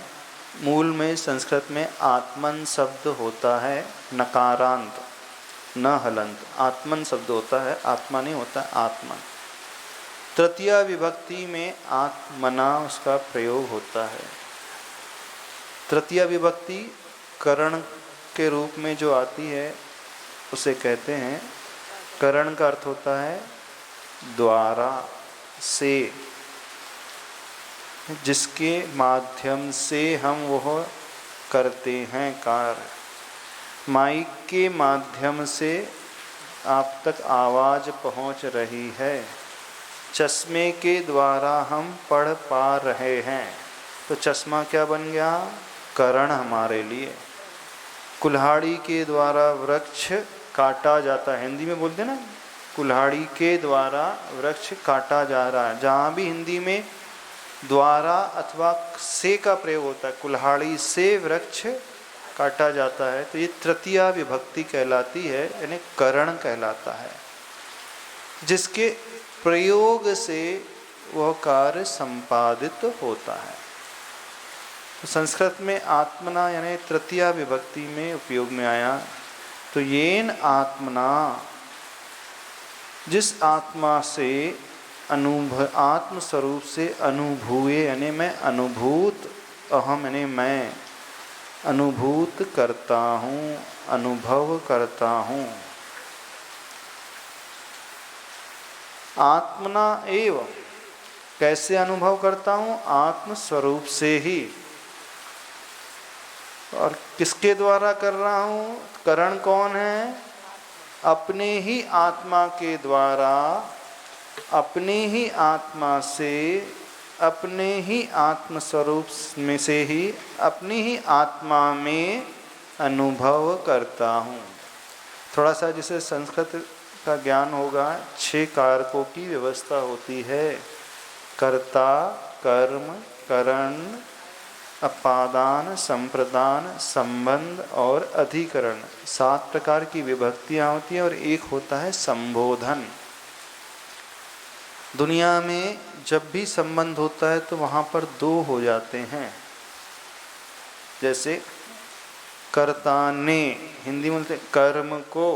Speaker 1: मूल में संस्कृत में आत्मन शब्द होता है, नकारांत न हलंत, आत्मन शब्द होता है, आत्मा नहीं होता, आत्मन। तृतीया विभक्ति में आत्मना उसका प्रयोग होता है। तृतीया विभक्ति करण के रूप में जो आती है उसे कहते हैं, करण का अर्थ होता है द्वारा, से, जिसके माध्यम से हम वह करते हैं कार्य। माइक के माध्यम से आप तक आवाज़ पहुंच रही है, चश्मे के द्वारा हम पढ़ पा रहे हैं, तो चश्मा क्या बन गया, करण हमारे लिए। कुल्हाड़ी के द्वारा वृक्ष काटा जाता है, हिंदी में बोलते हैं ना, कुल्हाड़ी के द्वारा वृक्ष काटा जा रहा है। जहाँ भी हिंदी में द्वारा अथवा से का प्रयोग होता है, कुल्हाड़ी से वृक्ष काटा जाता है, तो ये तृतीया विभक्ति कहलाती है, यानी करण कहलाता है, जिसके प्रयोग से वह कार्य संपादित होता है। तो संस्कृत में आत्मना यानी तृतीया विभक्ति में उपयोग में आया। तो येन आत्मना, जिस आत्मा से आत्म स्वरूप से अनुभूये यानी मैं अनुभूत, अहम यानी मैं अनुभूत करता हूँ, अनुभव करता हूँ। आत्मना एव, कैसे अनुभव करता हूँ, आत्म स्वरूप से ही। और किसके द्वारा कर रहा हूँ, करण कौन है, अपने ही आत्मा के द्वारा, अपने ही आत्मा से, अपने ही आत्म स्वरूप में से ही, अपनी ही आत्मा में अनुभव करता हूँ। थोड़ा सा जिसे संस्कृत का ज्ञान होगा, 6 कारकों की व्यवस्था होती है, कर्ता, कर्म, करण, अपादान, संप्रदान, संबंध और अधिकरण। 7 प्रकार की विभक्तियाँ होती हैं और एक होता है संबोधन। दुनिया में जब भी संबंध होता है तो वहाँ पर 2 हो जाते हैं। जैसे कर्ता ने, हिंदी में बोलते कर्म को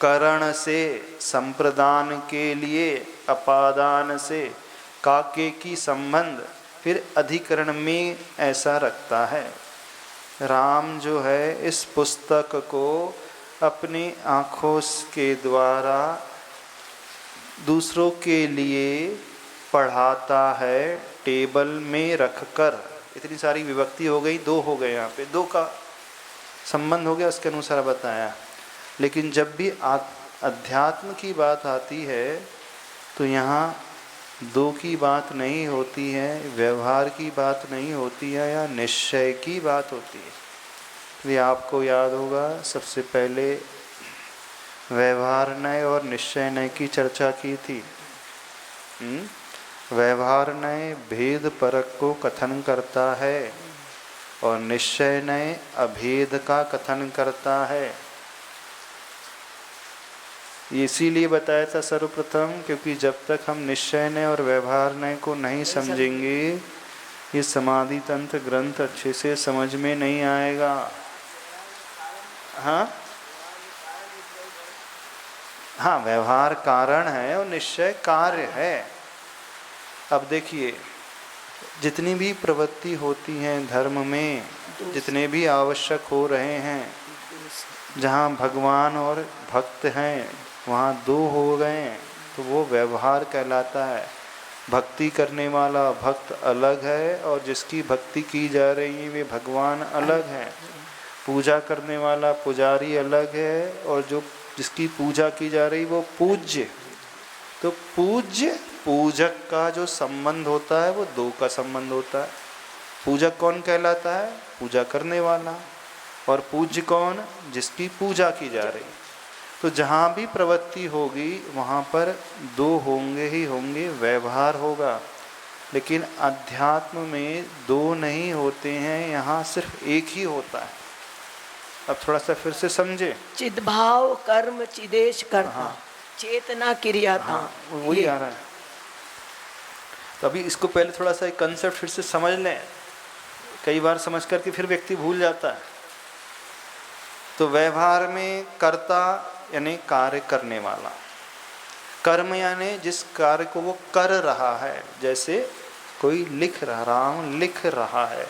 Speaker 1: करण से, संप्रदान के लिए अपादान से, काके की संबंध, फिर अधिकरण में ऐसा रखता है। राम जो है इस पुस्तक को अपनी आँखों के द्वारा दूसरों के लिए पढ़ाता है, टेबल में रखकर, इतनी सारी विभक्ति हो गई, दो हो गए, यहाँ पे दो का संबंध हो गया, उसके अनुसार बताया। लेकिन जब भी अध्यात्म की बात आती है तो यहाँ दो की बात नहीं होती है, व्यवहार की बात नहीं होती है, या निश्चय की बात होती है। ये आपको याद होगा, सबसे पहले व्यवहार नय और निश्चय नय की चर्चा की थी। व्यवहार नय भेद परक को कथन करता है और निश्चय नय अभेद का कथन करता है। इसीलिए बताया था सर्वप्रथम, क्योंकि जब तक हम निश्चय नय और व्यवहार नय को नहीं समझेंगे, ये समाधि तंत्र ग्रंथ अच्छे से समझ में नहीं आएगा। हाँ हाँ, व्यवहार कारण है और निश्चय कार्य है। अब देखिए, जितनी भी प्रवृत्ति होती हैं धर्म में, जितने भी आवश्यक हो रहे हैं, जहाँ भगवान और भक्त हैं वहाँ दो हो गए, तो वो व्यवहार कहलाता है। भक्ति करने वाला भक्त अलग है और जिसकी भक्ति की जा रही है वे भगवान अलग हैं। पूजा करने वाला पुजारी अलग है और जो जिसकी पूजा की जा रही वो पूज्य। तो पूज्य पूजक का जो संबंध होता है वो दो का संबंध होता है। पूजक कौन कहलाता है? पूजा करने वाला। और पूज्य कौन? जिसकी पूजा की जा रही। तो जहाँ भी प्रवृत्ति होगी वहाँ पर दो होंगे ही होंगे, व्यवहार होगा। लेकिन अध्यात्म में दो नहीं होते हैं, यहाँ सिर्फ एक ही होता है। अब थोड़ा सा फिर से समझे।
Speaker 2: चिद्भाव कर्म चिदेश कर्ता। हाँ। चेतना क्रिया था।
Speaker 1: हाँ, वही आ रहा है। तो अभी इसको पहले थोड़ा सा एक कंसेप्ट फिर से समझ लें। कई बार समझ करके फिर व्यक्ति भूल जाता है। तो व्यवहार में कर्ता यानी कार्य करने वाला, कर्म यानी जिस कार्य को वो कर रहा है। जैसे कोई लिख रहा, राम लिख रहा है,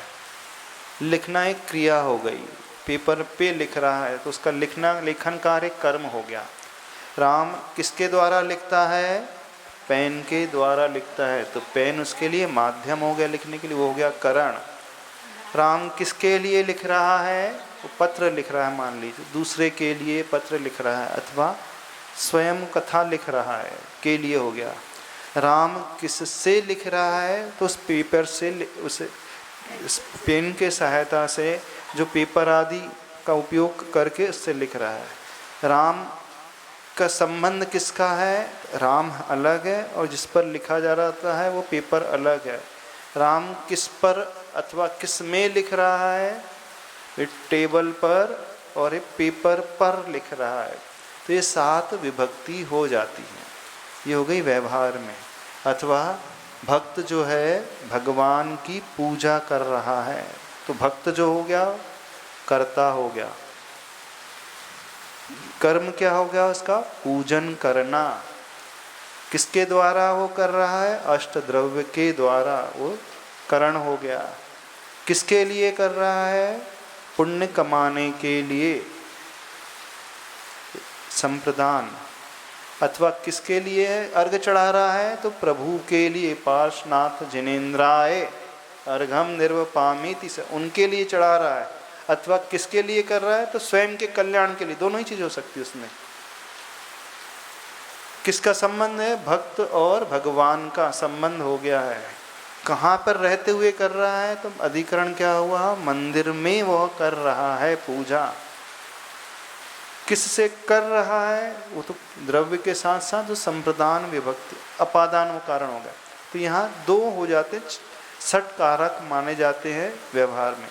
Speaker 1: लिखना एक क्रिया हो गई। पेपर पे लिख रहा है तो उसका लिखना, लेखन कार्य कर्म हो गया। राम किसके द्वारा लिखता है? पेन के द्वारा लिखता है, तो पेन उसके लिए माध्यम हो गया लिखने के लिए, वो हो गया करण। राम किसके लिए लिख रहा है? वो पत्र लिख रहा है, मान लीजिए दूसरे के लिए पत्र लिख रहा है, अथवा स्वयं कथा लिख रहा है, के लिए हो गया। राम किससे लिख रहा है? तो उस पेपर से, उस पेन के सहायता से जो पेपर आदि का उपयोग करके उससे लिख रहा है। राम का संबंध किसका है? राम अलग है और जिस पर लिखा जा रहा है वो पेपर अलग है। राम किस पर अथवा किस में लिख रहा है? एक टेबल पर और एक पेपर पर लिख रहा है। तो ये 7 विभक्ति हो जाती है। ये हो गई व्यवहार में। अथवा भक्त जो है भगवान की पूजा कर रहा है, तो भक्त जो हो गया कर्ता हो गया। कर्म क्या हो गया उसका? पूजन करना। किसके द्वारा वो कर रहा है? अष्ट द्रव्य के द्वारा वो करण हो गया। किसके लिए कर रहा है? पुण्य कमाने के लिए, संप्रदान। अथवा किसके लिए अर्घ चढ़ा रहा है? तो प्रभु के लिए, पार्श्वनाथ जिनेन्द्राय अर्घम निर्वपामीति से, उनके लिए चढ़ा रहा है। अथवा किसके लिए कर रहा है? तो स्वयं के कल्याण के लिए। दोनों ही चीज हो सकती है उसमें। किसका संबंध है? भक्त और भगवान का संबंध हो गया है। कहाँ पर रहते हुए कर रहा है? तो अधिकरण क्या हुआ? मंदिर में वह कर रहा है पूजा। किससे कर रहा है? वो तो द्रव्य के साथ साथ जो संप्रदान विभक्ति अपादान वो कारण हो गया। तो यहाँ दो हो जाते, सट कारक माने जाते हैं व्यवहार में।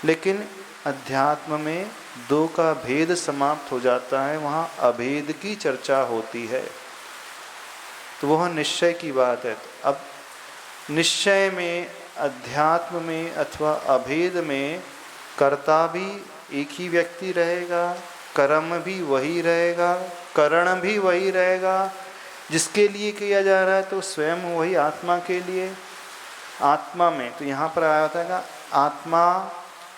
Speaker 1: लेकिन अध्यात्म में दो का भेद समाप्त हो जाता है, वहाँ अभेद की चर्चा होती है। तो वह निश्चय की बात है। तो अब निश्चय में, अध्यात्म में अथवा अभेद में कर्ता भी एक ही व्यक्ति रहेगा, कर्म भी वही रहेगा, करण भी वही रहेगा। जिसके लिए किया जा रहा है तो स्वयं वही आत्मा के लिए। आत्मा में तो यहाँ पर आया होता है आत्मा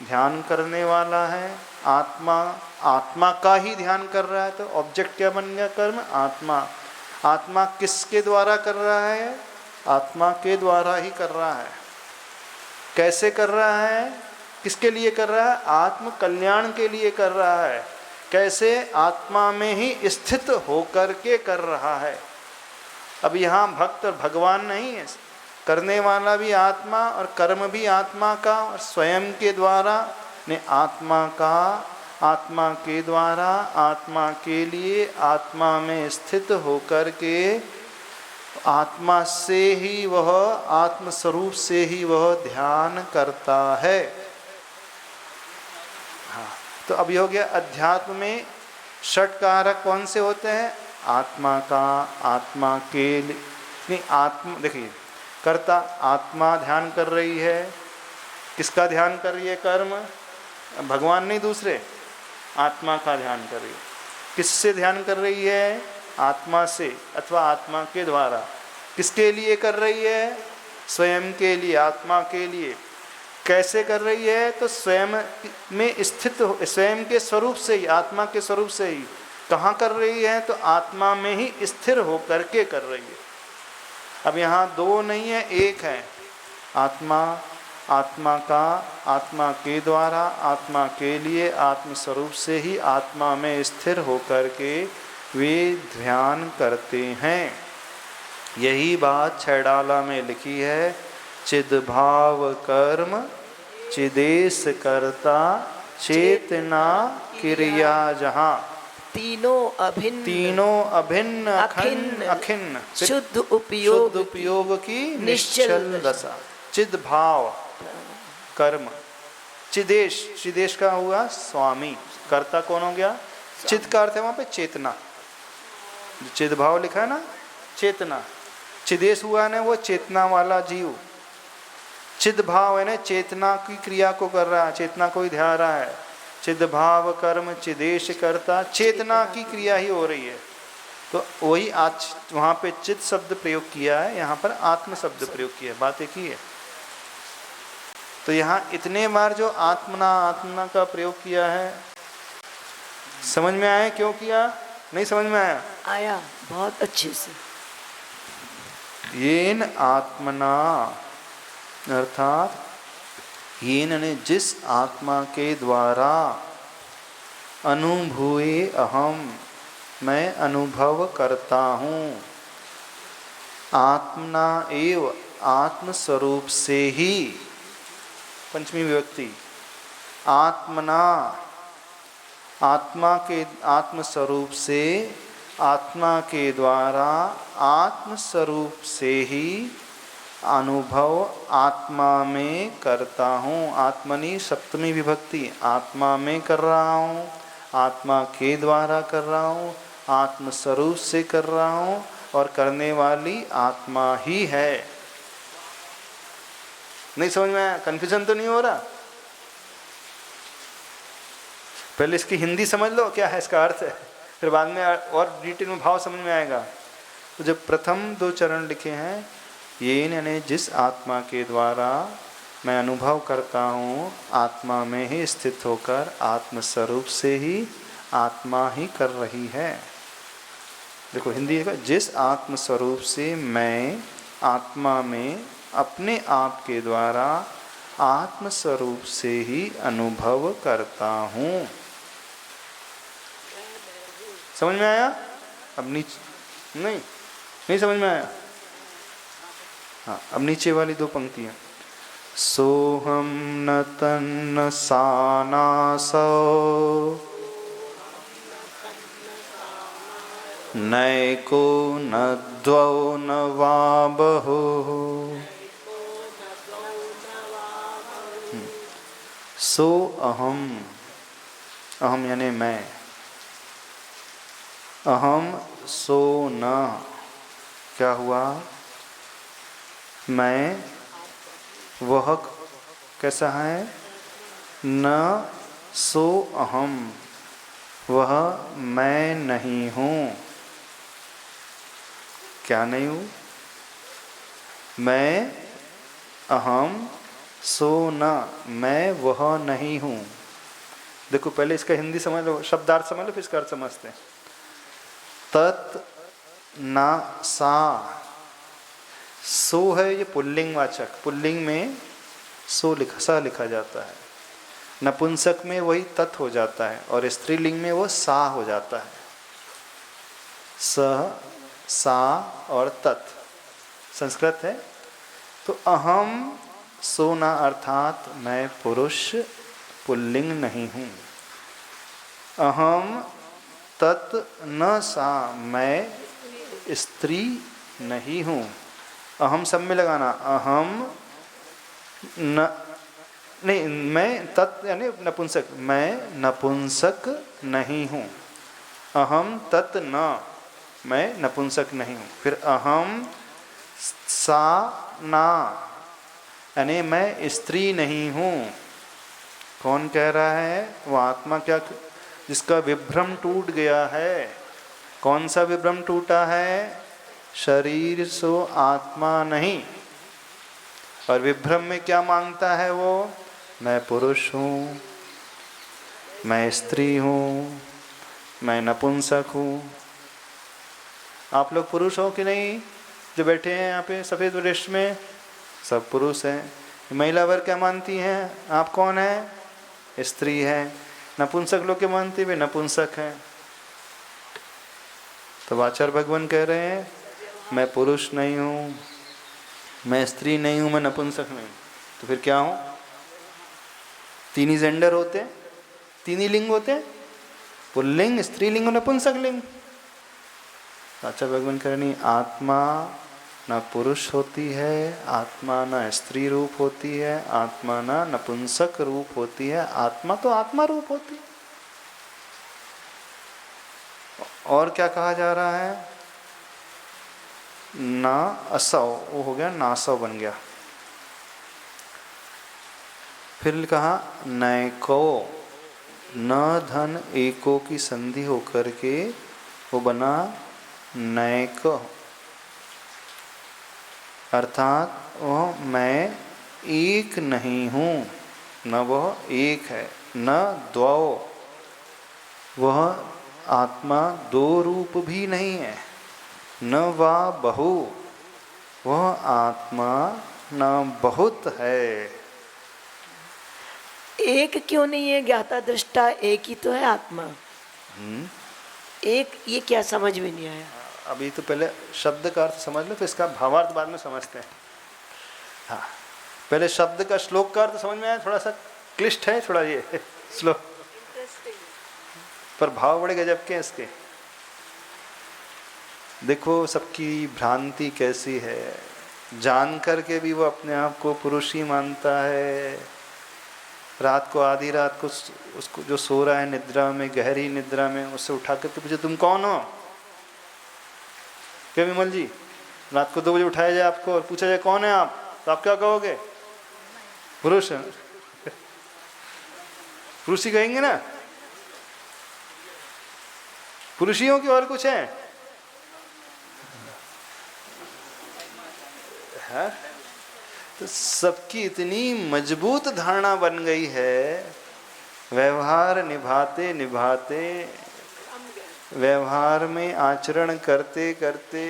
Speaker 1: ध्यान करने वाला है, आत्मा का ही ध्यान कर रहा है। तो ऑब्जेक्ट क्या बन गया? कर्म, आत्मा। आत्मा किसके द्वारा कर रहा है? आत्मा के द्वारा ही कर रहा है। कैसे कर रहा है, किसके लिए कर रहा है? आत्म कल्याण के लिए कर रहा है। कैसे? आत्मा में ही स्थित होकर के कर रहा है। अब यहाँ भक्त और भगवान नहीं है, करने वाला भी आत्मा और कर्म भी आत्मा का, और स्वयं के द्वारा ने आत्मा का, आत्मा के द्वारा, आत्मा के लिए, आत्मा में स्थित होकर के आत्मा से ही वह, आत्म स्वरूप से ही वह ध्यान करता है। हाँ, तो अब ये हो गया अध्यात्म में षट कारक कौन से होते हैं? आत्मा का, आत्मा के लिए, नहीं आत्मा, देखिए कर्ता आत्मा ध्यान कर रही है। किसका ध्यान कर रही है? कर्म, भगवान नहीं, दूसरे आत्मा का ध्यान कर रही है। किससे ध्यान कर रही है? आत्मा से अथवा आत्मा के द्वारा। किसके लिए कर रही है? स्वयं के लिए, आत्मा के लिए। कैसे कर रही है? तो स्वयं में स्थित, स्वयं के स्वरूप से ही, आत्मा के स्वरूप से ही। कहाँ कर रही है? तो आत्मा में ही स्थिर होकर के कर रही है। अब यहाँ दो नहीं है, एक है। आत्मा, आत्मा का, आत्मा के द्वारा, आत्मा के लिए, आत्म स्वरूप से ही आत्मा में स्थिर होकर के वे ध्यान करते हैं। यही बात छैडाला में लिखी है। चिद्भाव कर्म चिदेश करता चेतना क्रिया जहाँ।
Speaker 2: तीनों अभिन्न
Speaker 1: अखिन्न अखिन्न
Speaker 2: शुद्ध उपयोग
Speaker 1: की निश्चल दशा। चिद भाव कर्म, चिदेश, चिदेश का हुआ स्वामी, कर्ता कौन हो गया? चिद का अर्थ है वहां पे चेतना। चिद भाव लिखा है ना, चेतना। चिदेश हुआ ना वो चेतना वाला जीव। चिद भाव है ना चेतना की क्रिया को कर रहा है, चेतना को ही ध्यान रहा है। चिद भाव कर्म चिदेश करता, चेतना की क्रिया ही हो रही है। तो वही आज वहाँ पे चित शब्द प्रयोग किया है, यहाँ पर आत्म शब्द प्रयोग किया है, बात एक ही है। तो यहाँ इतने बार जो आत्मना का प्रयोग किया है, समझ में आया क्यों किया? नहीं समझ में आया?
Speaker 2: आया, बहुत अच्छे से।
Speaker 1: येन आत्मना अर्थात येन ने जिस आत्मा के द्वारा अनुभूए अहम, मैं अनुभव करता हूँ। आत्मना एव, आत्म स्वरूप से ही, पंचमी विभक्ति, आत्मना, आत्मा के, आत्म स्वरूप से, आत्मा के द्वारा, आत्म स्वरूप से ही अनुभव आत्मा में करता हूँ। आत्मनि सप्तमी विभक्ति, आत्मा में कर रहा हूँ, आत्मा के द्वारा कर रहा हूँ, आत्म स्वरूप से कर रहा हूँ, और करने वाली आत्मा ही है। नहीं समझ में आया? कन्फ्यूजन तो नहीं हो रहा? पहले इसकी हिंदी समझ लो क्या है इसका अर्थ है, फिर बाद में और डिटेल में भाव समझ में आएगा। तो जब प्रथम दो चरण लिखे हैं, ये यानी जिस आत्मा के द्वारा मैं अनुभव करता हूँ, आत्मा में ही स्थित होकर आत्म स्वरूप से ही आत्मा ही कर रही है। देखो हिंदी का, जिस आत्म स्वरूप से मैं आत्मा में अपने आप के द्वारा आत्म स्वरूप से ही अनुभव करता हूँ। समझ में आया? अब नीचे नहीं समझ में आया? हाँ, अब नीचे वाली दो पंक्तियां। सोहम न तन्न सानासो नैको न द्वौ न वा बहु। सो अहम, अहम यानी मैं, अहम सो न, क्या हुआ? मैं, वह कैसा है? न सो अहम, वह मैं नहीं हूँ। क्या नहीं हूँ? मैं, अहम सो न, मैं वह नहीं हूँ। देखो पहले इसका हिंदी समझ लो, शब्दार्थ समझ लो, फिर इसका अर्थ समझते हैं। तत् न सा, सो है ये पुल्लिंग वाचक, पुल्लिंग में सो सा लिखा जाता है, नपुंसक में वही तत् हो जाता है और स्त्रीलिंग में वो सा हो जाता है। स, सा और तत् संस्कृत है। तो अहम सोना अर्थात मैं पुरुष पुल्लिंग नहीं हूँ। अहम तत् न सा मैं स्त्री नहीं हूँ। अहम सब में लगाना, अहम न नहीं, मैं तत् यानी नपुंसक, मैं नपुंसक नहीं हूँ। अहम तत् न, मैं नपुंसक नहीं हूँ। फिर अहम सा ना यानी मैं स्त्री नहीं हूँ। कौन कह रहा है? वो आत्मा क्या, जिसका विभ्रम टूट गया है। कौन सा विभ्रम टूटा है? शरीर सो आत्मा नहीं। और विभ्रम में क्या मांगता है वो? मैं पुरुष हूँ, मैं स्त्री हूँ, मैं नपुंसक हूँ। आप लोग पुरुष हो कि नहीं? जो बैठे हैं यहाँ पे सफ़ेद वृक्ष में, सब पुरुष हैं। महिला वर्ग क्या मानती हैं? आप कौन है? स्त्री है। नपुंसक लोग क्या मानती है? नपुंसक हैं। तो आचार्य भगवान कह रहे हैं मैं पुरुष नहीं हूँ, मैं स्त्री नहीं हूँ, मैं नपुंसक नहीं हूँ। तो फिर क्या हूँ? तीन ही जेंडर होते हैं, तीन ही लिंग होते हैं, पुल्लिंग, स्त्रीलिंग और नपुंसक लिंग। आचार्य भगवान कह रहे नहीं, आत्मा न पुरुष होती है, आत्मा न स्त्री रूप होती है, आत्मा न नपुंसक रूप होती है, आत्मा तो आत्मा रूप होती है। और क्या कहा जा रहा है? ना असौ, वो हो गया नासौ बन गया। फिर कहा नैको, न धन एको की संधि होकर के वो बना नैक, अर्थात वह मैं एक नहीं हूँ, न वह एक है, न द्वौ, वह आत्मा दो रूप भी नहीं है, न वा बहु, वह आत्मा न बहुत है।
Speaker 2: एक क्यों नहीं है? ज्ञाता दृष्टा एक ही तो है आत्मा। एक, ये क्या समझ में नहीं आया?
Speaker 1: अभी तो पहले शब्द का अर्थ समझ लो, फिर इसका भावार्थ बाद में समझते हैं। हाँ, पहले शब्द का, श्लोक का अर्थ समझ में आया। थोड़ा सा क्लिष्ट है थोड़ा ये श्लोक, पर भाव बड़े गजब के हैं इसके। देखो सबकी भ्रांति कैसी है, जान करके भी वो अपने आप को पुरुष ही मानता है। रात को, आधी रात को उसको जो सो रहा है निद्रा में, गहरी निद्रा में, उससे उठा करके पूछे तुम कौन हो? क्या विमल जी, रात को 2 बजे उठाया जाए आपको और पूछा जाए कौन है आप, तो आप क्या कहोगे? पुरुष है। पुरुष ही कहेंगे ना, पुरुष ही हो कि और कुछ है? है? तो सबकी इतनी मजबूत धारणा बन गई है, व्यवहार निभाते निभाते, व्यवहार में आचरण करते करते,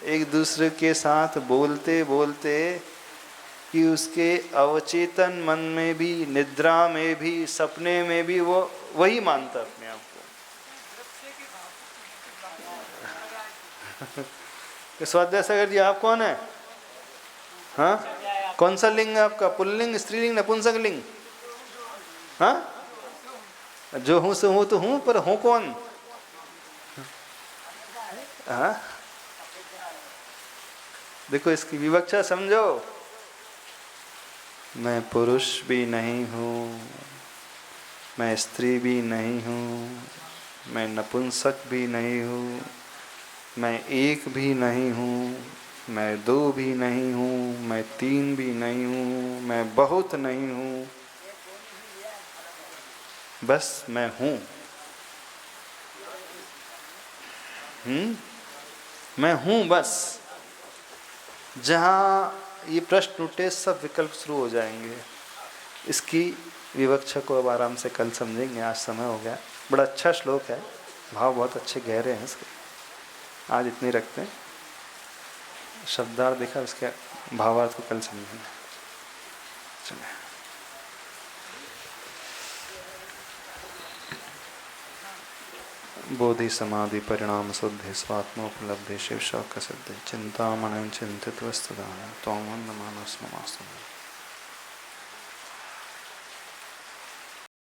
Speaker 1: एक दूसरे के साथ बोलते बोलते, कि उसके अवचेतन मन में भी, निद्रा में भी, सपने में भी वो वही मानता अपने आप को। स्वाध्याय सागर जी, आप कौन है? हाँ, कौन सा लिंग है आपका? पुल्लिंग, स्त्रीलिंग, नपुंसक लिंग? हाँ, जो हूं सो हूं तो हूं, पर हूं कौन? हाँ, देखो इसकी विवक्षा समझो। मैं पुरुष भी नहीं हूँ, मैं स्त्री भी नहीं हूँ, मैं नपुंसक भी नहीं हूँ, मैं एक भी नहीं हूँ, मैं 2 भी नहीं हूँ, मैं 3 भी नहीं हूँ, मैं बहुत नहीं हूँ, बस मैं हूँ। मैं हूँ बस। जहाँ ये प्रश्न उठे सब विकल्प शुरू हो जाएंगे। इसकी विवक्षा को अब आराम से कल समझेंगे, आज समय हो गया। बड़ा अच्छा श्लोक है, भाव बहुत अच्छे गहरे हैं इसके, आज इतने रखते हैं। शब्दार्थ देखा, उसके भावार्थ को कल समझेंगे। चलिए। बोधि समाधि परिणाम शुद्धि स्वात्मोपलब्धि शिव शौक सिद्धि चिंतामणि चिंतित वस्तुदान तोमन मानस नमास्तु।